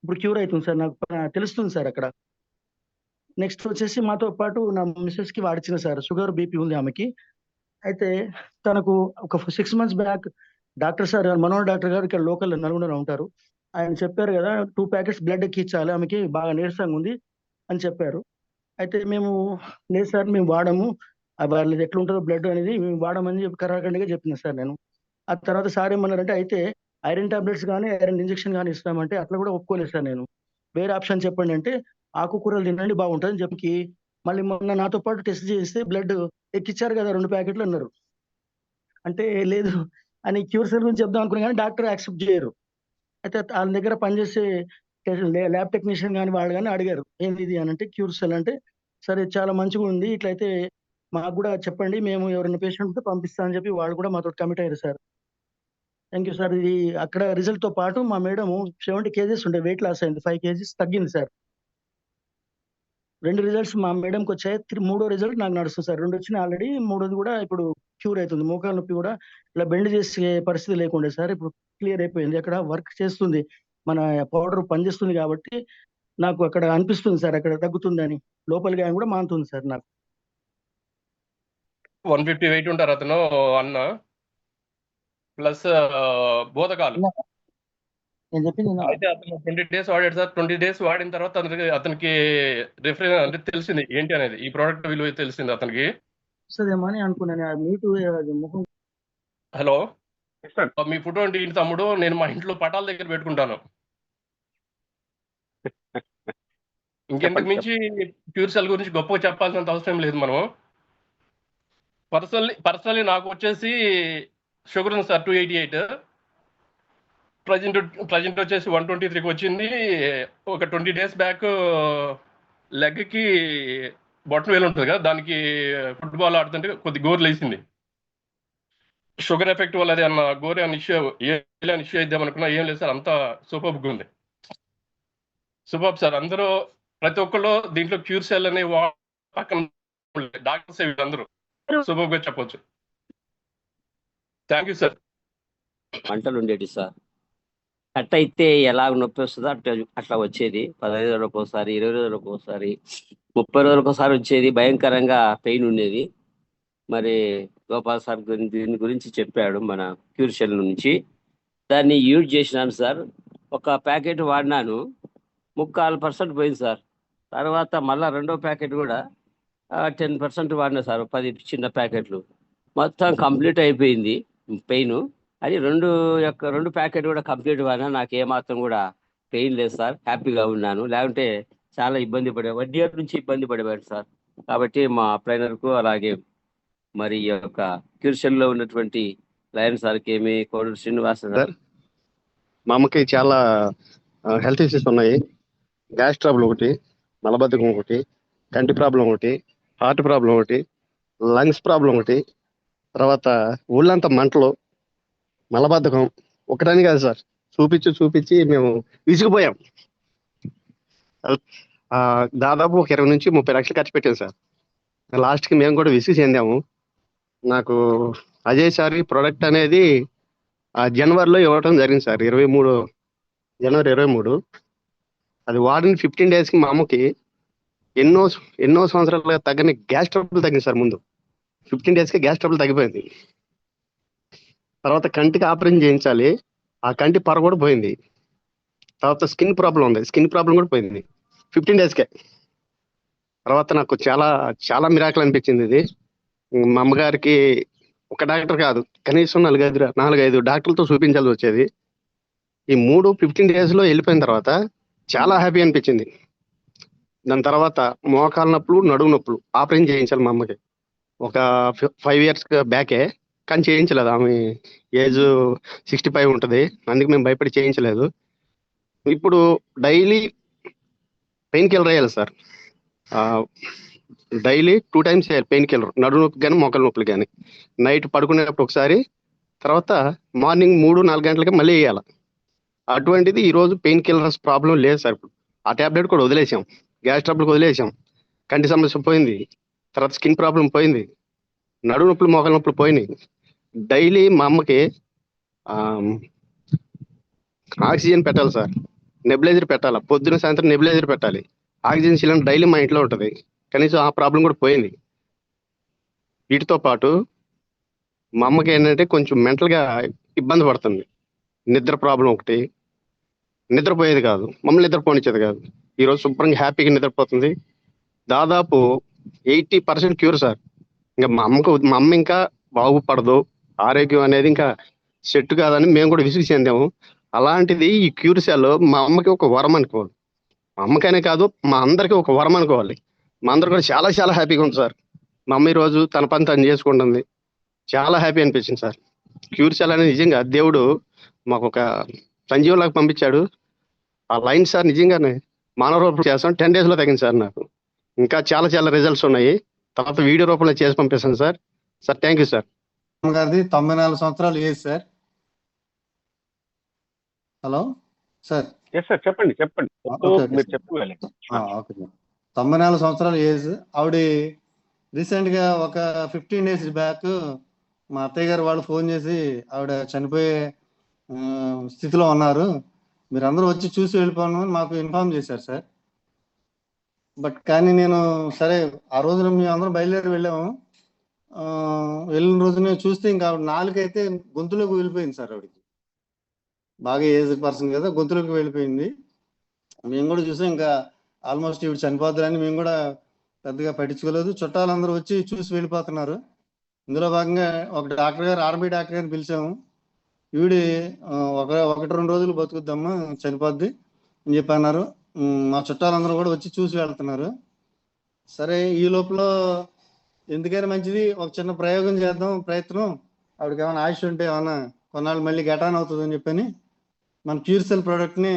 Speaker 12: ఇప్పుడు క్యూర్ అవుతుంది సార్, నాకు తెలుస్తుంది సార్ అక్కడ. నెక్స్ట్ వచ్చేసి మాతో పాటు నా మిస్సెస్కి వాడిచిన సార్, షుగర్ బీపీ ఉంది ఆమెకి. అయితే తనకు ఒక 6 months back doctor sir, Manohar doctor గారు ఇక్కడ లోకల్ నల్గొండలో ఉంటారు, ఆయన చెప్పారు కదా 2 ప్యాకెట్స్ బ్లడ్ ఎక్కించాలి ఆమెకి, బాగా నీరసంగా ఉంది అని చెప్పారు. అయితే మేము లేదు సార్ మేము వాడము, వాళ్ళది ఎట్లుంటుందో బ్లడ్ అనేది మేము వాడమని చెప్పి కరాఖండిగా చెప్పిన సార్ నేను. ఆ తర్వాత సార్ ఏమన్నారంటే అయితే ఐరన్ టాబ్లెట్స్ కానీ ఐరన్ ఇంజెక్షన్ కానీ ఇస్తామంటే అట్లా కూడా ఒప్పుకోలేదు సార్ నేను. వేరే ఆప్షన్ చెప్పండి అంటే ఆకుకూరలు తినండి బాగుంటుందని చెప్పి మళ్ళీ మొన్న నాతో పాటు టెస్ట్ చేస్తే బ్లడ్ ఎక్కిచ్చారు కదా 2 ప్యాకెట్లు అన్నారు. అంటే లేదు అని క్యూర్ సెల్ గురించి చెప్దాం అనుకున్నా కానీ డాక్టర్ యాక్సెప్ట్ చేయరు. అయితే వాళ్ళ దగ్గర పనిచేసే ల్యాబ్ టెక్నీషియన్ కానీ వాళ్ళు కానీ అడిగారు ఏంది ఇది అని అంటే క్యూర్ సెల్ అంటే సరే చాలా మంచిగా ఉంది ఇట్లయితే మాకు కూడా చెప్పండి మేము ఎవరైనా పేషెంట్ ఉంటే పంపిస్తా అని చెప్పి వాళ్ళు కూడా మాతో కమిట్ అయ్యారు సార్. Thank you sir. ఇది అక్కడ రిజల్ట్ తో పాటు మా మేడం 70 kgs ఉండే వెయిట్ లాస్ అయింది, 5 kgs తగ్గింది సార్. 2 రిజల్ట్స్ మా మేడంకి వచ్చాయి. 3వ రిజల్ట్ నాకు నడుస్తుంది సార్. 2 వచ్చినాయి ఆల్రెడీ, 3వది కూడా ఇప్పుడు క్యూర్ అవుతుంది. మోకాల నొప్పి కూడా ఇలా బెండ్ చేసే పరిస్థితి లేకుండే సార్, ఇప్పుడు క్లియర్ అయిపోయింది. అక్కడ వర్క్ చేస్తుంది, మన పౌడర్ పనిచేస్తుంది కాబట్టి నాకు అక్కడ అనిపిస్తుంది సార్ అక్కడ తగ్గుతుందని. లోపలికి ఆయన కూడా మానుతుంది సార్ నాకు.
Speaker 13: 150 వెయిట్ ఉంటారు అతను అన్న, ప్లస్ బోధకాలు.
Speaker 12: నేను చెప్పింది
Speaker 13: అయితే అతను 20 days వాడాడు సార్. 20 days వాడిన తర్వాత అతనికి రిఫరెన్స్ అంటే తెలిసింది ఏంటి అనేది, ఈ ప్రోడక్ట్ విలువ తెలిసింది అతనికి.
Speaker 12: వస్తుందేమో అని అనుకున్నాను. మీటు ముఖం.
Speaker 13: హలో, మీ ఫోటో అంటే ఇంటి తమ్ముడు, నేను మా ఇంట్లో పటాల దగ్గర పెట్టుకుంటాను. ఇంకెంతకు మించి ప్యూర్ సెల్ గురించి గొప్పగా చెప్పాల్సినంత అవసరం లేదు. మనం పర్సనల్లీ నాకు వచ్చేసి షుగర్ ఉంది సార్ 288, ప్రజెంట్ వచ్చేసి 123కి వచ్చింది. ఒక 20 days బ్యాక్ లెగ్కి బొట్టన వేలు ఉంటుంది కదా, దానికి ఫుట్బాల్ ఆడుతుంటే కొద్ది గోర్లు వేసింది. షుగర్ ఎఫెక్ట్ వల్ల అది అన్న గోరే అన్న ఇష్యూ ఇద్దాం అనుకున్నా, ఏం లేదు సార్, అంతా సూపర్గా ఉంది. Super sir. అందరూ ప్రతి ఒక్కళ్ళు దీంట్లో క్యూర్ సెల్ అనే పక్కన డాక్టర్స్ అందరూ సూపర్గా చెప్పొచ్చు. Thank you sir.
Speaker 14: మంటలు ఉండేది సార్, కట్ అయితే ఎలా నొప్పి వస్తుందో అట్లా వచ్చేది. 15 రోజులకు ఒకసారి, 20 రోజులకు ఒకసారి, 30 రోజులకు ఒకసారి వచ్చేది. భయంకరంగా పెయిన్ ఉండేది. మరి గోపాల్ సార్ దీని గురించి చెప్పాడు మన క్యూర్ సెల్ నుంచి. దాన్ని యూజ్ చేసినాను సార్. ఒక ప్యాకెట్ వాడినాను, 3/4% పోయింది సార్. తర్వాత మళ్ళీ 2వ ప్యాకెట్ కూడా 10% వాడినా సార్, 10 చిన్న ప్యాకెట్లు. మొత్తం కంప్లీట్ అయిపోయింది పెయిన్. అది 2 ప్యాకెట్ కూడా కంప్లీట్ వాడినా, నాకు ఏమాత్రం కూడా పెయిన్ లేదు సార్. హ్యాపీగా ఉన్నాను. లేకుంటే చాలా ఇబ్బంది పడే, 1 year నుంచి ఇబ్బంది పడేవాడు సార్. కాబట్టి మా అప్లైనర్కు అలాగే మరి ఈ యొక్క క్యూర్ సెల్లో ఉన్నటువంటి లయన్ సార్కి ఏమి కోడూరు శ్రీనివాస సార్.
Speaker 15: మా అమ్మకి చాలా హెల్త్ ఇష్యూస్ ఉన్నాయి. గ్యాస్ ట్రబుల్ ఒకటి, మలబద్ధకం ఒకటి, కంటి ప్రాబ్లం ఒకటి, హార్ట్ ప్రాబ్లం ఒకటి, లంగ్స్ ప్రాబ్లం ఒకటి, తర్వాత ఊళ్ళంతా మంటలు, మలబద్ధకం ఒకటని కాదు సార్, చూపించి మేము విసిగిపోయాం. దాదాపు ఒక 20 నుంచి 30 లక్షలు ఖర్చు పెట్టాం సార్. లాస్ట్కి మేము కూడా విసిగి చెందాము. నాకు అజయ్ సార్ ఈ ప్రోడక్ట్ అనేది జనవరిలో ఇవ్వడం జరిగింది సార్, జనవరి 23. అది వాడిన 15 daysకి మా అమ్మకి ఎన్నో సంవత్సరాలుగా తగ్గని గ్యాస్ ట్రబుల్ తగ్గింది సార్. ముందు 15 daysకి గ్యాస్ ట్రబుల్ తగ్గిపోయింది. తర్వాత కంటికి ఆపరేషన్ చేయించాలి, ఆ కంటి పొర కూడా పోయింది. తర్వాత స్కిన్ ప్రాబ్లం ఉంది, స్కిన్ ప్రాబ్లం కూడా పోయింది 15 daysకే. తర్వాత నాకు చాలా చాలా మిరాకిల్ అనిపించింది ఇది. మా అమ్మగారికి ఒక డాక్టర్ కాదు, కనీసం 4-5 డాక్టర్లతో చూపించాల్సి వచ్చేది. ఈ 15 daysలో వెళ్ళిపోయిన తర్వాత చాలా హ్యాపీ అనిపించింది. దాని తర్వాత మోకాల నొప్పులు, నడుము నొప్పులు ఆపరేషన్ చేయించాలి మా అమ్మకి. ఒక 5 years బ్యాకే, కానీ చేయించలేదు. ఆమె ఏజ్ 65 ఉంటుంది, అందుకే మేము భయపడి చేయించలేదు. ఇప్పుడు డైలీ పెయిన్ కిల్లర్ వేయాలి సార్. డైలీ 2 times వేయాలి పెయిన్ కిల్లర్, నడుము నొప్పి కానీ మోకాల నొప్పులు కానీ. నైట్ పడుకునేటప్పుడు ఒకసారి, తర్వాత మార్నింగ్ 3-4 గంటలకి మళ్ళీ వేయాలి. అటువంటిది ఈరోజు పెయిన్ కిల్లర్స్ ప్రాబ్లం లేదు సార్. ఇప్పుడు ఆ ట్యాబ్లెట్ కూడా వదిలేసాం, గ్యాస్ ట్రబుల్కి వదిలేసాం, కంటి సమస్య పోయింది, తర్వాత స్కిన్ ప్రాబ్లం పోయింది, నడుము నొప్పులు మోకాల నొప్పులు పోయినాయి. డైలీ మా అమ్మకి ఆక్సిజన్ పెట్టాలి సార్, నెబులైజర్ పెట్టాలి, పొద్దున సాయంత్రం నెబులైజర్ పెట్టాలి. ఆక్సిజన్ సిలిండర్ డైలీ మా ఇంట్లో ఉంటుంది, కనీసం ఆ ప్రాబ్లం కూడా పోయింది. వీటితో పాటు మా అమ్మకి ఏంటంటే కొంచెం మెంటల్గా ఇబ్బంది పడుతుంది. నిద్ర ప్రాబ్లం ఒకటి, నిద్రపోయేది కాదు, మమ్మల్ని నిద్రపోనిచ్చేది కాదు. ఈరోజు శుభ్రంగా హ్యాపీగా నిద్రపోతుంది. దాదాపు 80% క్యూర్ సార్. ఇంకా మా అమ్మ ఇంకా బాగుపడదు, ఆరోగ్యం అనేది ఇంకా సెట్ కాదని మేము కూడా విసుగు చెందాము. అలాంటిది ఈ క్యూర్ సెల్ మా అమ్మకి ఒక వరం అనుకోవాలి. మా అమ్మకనే కాదు, మా అందరికీ ఒక వరం అనుకోవాలి. మా అందరు కూడా చాలా చాలా హ్యాపీగా ఉంది సార్. మా అమ్మ ఈ రోజు తన పని తను చేసుకుంటుంది. చాలా హ్యాపీ అనిపించింది సార్. క్యూర్ సెల్ అనేది నిజంగా దేవుడు మాకు ఒక సంజీవంలాగా పంపించాడు. ఆ లైన్ సార్ నిజంగానే మానవ రూపంలో చేస్తాం. 10 days లో తగ్గింది సార్ నాకు. ఇంకా చాలా చాలా రిజల్ట్స్ ఉన్నాయి. తర్వాత వీడియో రూపంలో చేసి పంపిస్తాను sir. Sir thank you sir.
Speaker 16: గారిది 94 సంవత్సరాలు age sir. Hello sir.
Speaker 3: Sir చెప్పండి. మీరు చెప్పాలి.
Speaker 16: Okay sir. 94 సంవత్సరాలు ఏజ్. ఆవిడ రీసెంట్గా ఒక 15 days బ్యాక్ మా అత్తయ్య గారు వాళ్ళు ఫోన్ చేసి ఆవిడ చనిపోయే స్థితిలో ఉన్నారు, మీరందరూ వచ్చి చూసి వెళ్ళిపోను అని మాకు ఇన్ఫార్మ్ చేశారు సార్. బట్ కానీ నేను సరే ఆ రోజున మేము అందరం బయలుదేరి వెళ్ళాము. వెళ్ళిన రోజునే చూస్తే ఇంకా ఆవిడ నాలుగైతే గొంతులోకి వెళ్ళిపోయింది సార్. ఆవిడకి బాగా ఏజ్ పర్సన్ కదా, గొంతులోకి వెళ్ళిపోయింది. మేము కూడా చూసాం ఇంకా ఆల్మోస్ట్ ఇవి చనిపోద్దని మేము కూడా పెద్దగా పట్టించుకోలేదు. చుట్టాలందరూ వచ్చి చూసి వెళ్ళిపోతున్నారు. ఇందులో భాగంగా ఒక డాక్టర్ గారు, ఆర్మీ డాక్టర్ గారిని పిలిచాము. ఈవిడి 1-2 రోజులు బతుకుద్దమ్మా, చనిపోద్ది అని చెప్పి అన్నారు. మా చుట్టాలందరూ కూడా వచ్చి చూసి వెళ్తున్నారు. సరే ఈ లోపల ఎందుకైనా మంచిది ఒక చిన్న ప్రయోగం చేద్దాం, ప్రయత్నం, ఆవిడకి ఏమైనా ఆయుష్ ఉంటే ఏమైనా కొన్నాళ్ళు మళ్ళీ గెటాన్ అవుతుంది అని చెప్పని మన క్యూర్ సెల్ ప్రోడక్ట్ని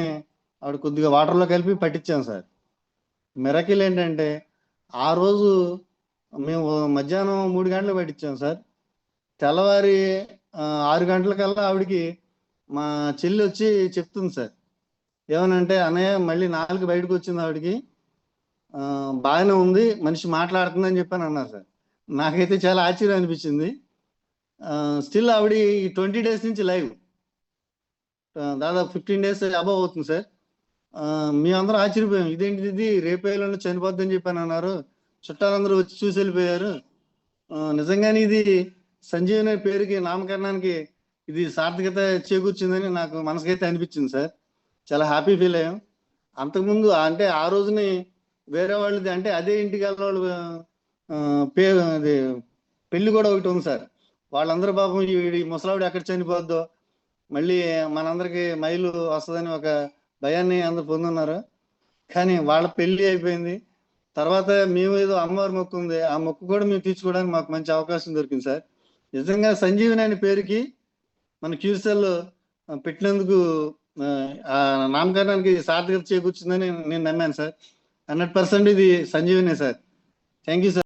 Speaker 16: ఆవిడ కొద్దిగా వాటర్లో కలిపి పట్టించాం సార్. మిరకిల్ ఏంటంటే ఆ రోజు మేము మధ్యాహ్నం 3 గంటలకు పట్టించాం సార్. తెల్లవారి 6 గంటలకల్లా ఆవిడకి మా చెల్లి వచ్చి చెప్తుంది సార్. ఏమనంటే అన్నయ్య మళ్ళీ 4 బయటకు వచ్చింది, ఆవిడకి బాగానే ఉంది, మనిషి మాట్లాడుతుందని చెప్పని అన్నారు సార్. నాకైతే చాలా ఆశ్చర్యం అనిపించింది. స్టిల్ ఆవిడ 20 days నుంచి లైవ్, దాదాపు 15 days అబవ్ అవుతుంది సార్. మేమందరం ఆశ్చర్యపోయాం, ఇదేంటి ఇది రేపేళ్ళలో చనిపోద్దని చెప్పని అన్నారు. చుట్టాలందరూ వచ్చి చూసి వెళ్ళిపోయారు. నిజంగానే ఇది సంజీవని పేరుకి నామకరణానికి ఇది సార్థకత చేకూర్చిందని నాకు మనసుకైతే అనిపించింది సార్. చాలా హ్యాపీ ఫీల్ అయ్యాం. అంతకుముందు అంటే ఆ రోజుని వేరే వాళ్ళది అంటే అదే ఇంటికి వాళ్ళు అది పెళ్లి కూడా ఒకటి ఉంది సార్. వాళ్ళందరూ పాపం ఈ ముసలావిడ ఎక్కడ చనిపోద్దో, మళ్ళీ మనందరికి మైలు వస్తుందని ఒక భయాన్ని అందరు పొందున్నారు. కానీ వాళ్ళ పెళ్లి అయిపోయింది. తర్వాత మేము ఏదో అమ్మవారి మొక్కు ఉంది, ఆ మొక్కు కూడా మేము తీర్చుకోవడానికి మాకు మంచి అవకాశం దొరికింది సార్. నిజంగా సంజీవని అనే పేరుకి మన క్యూర్ సెల్ పెట్టినందుకు ఆ నామకరణానికి సార్థకత చేకూర్చిందని నేను నమ్మాను సార్. 100% ఇది సంజీవనే సార్. Thank you sir.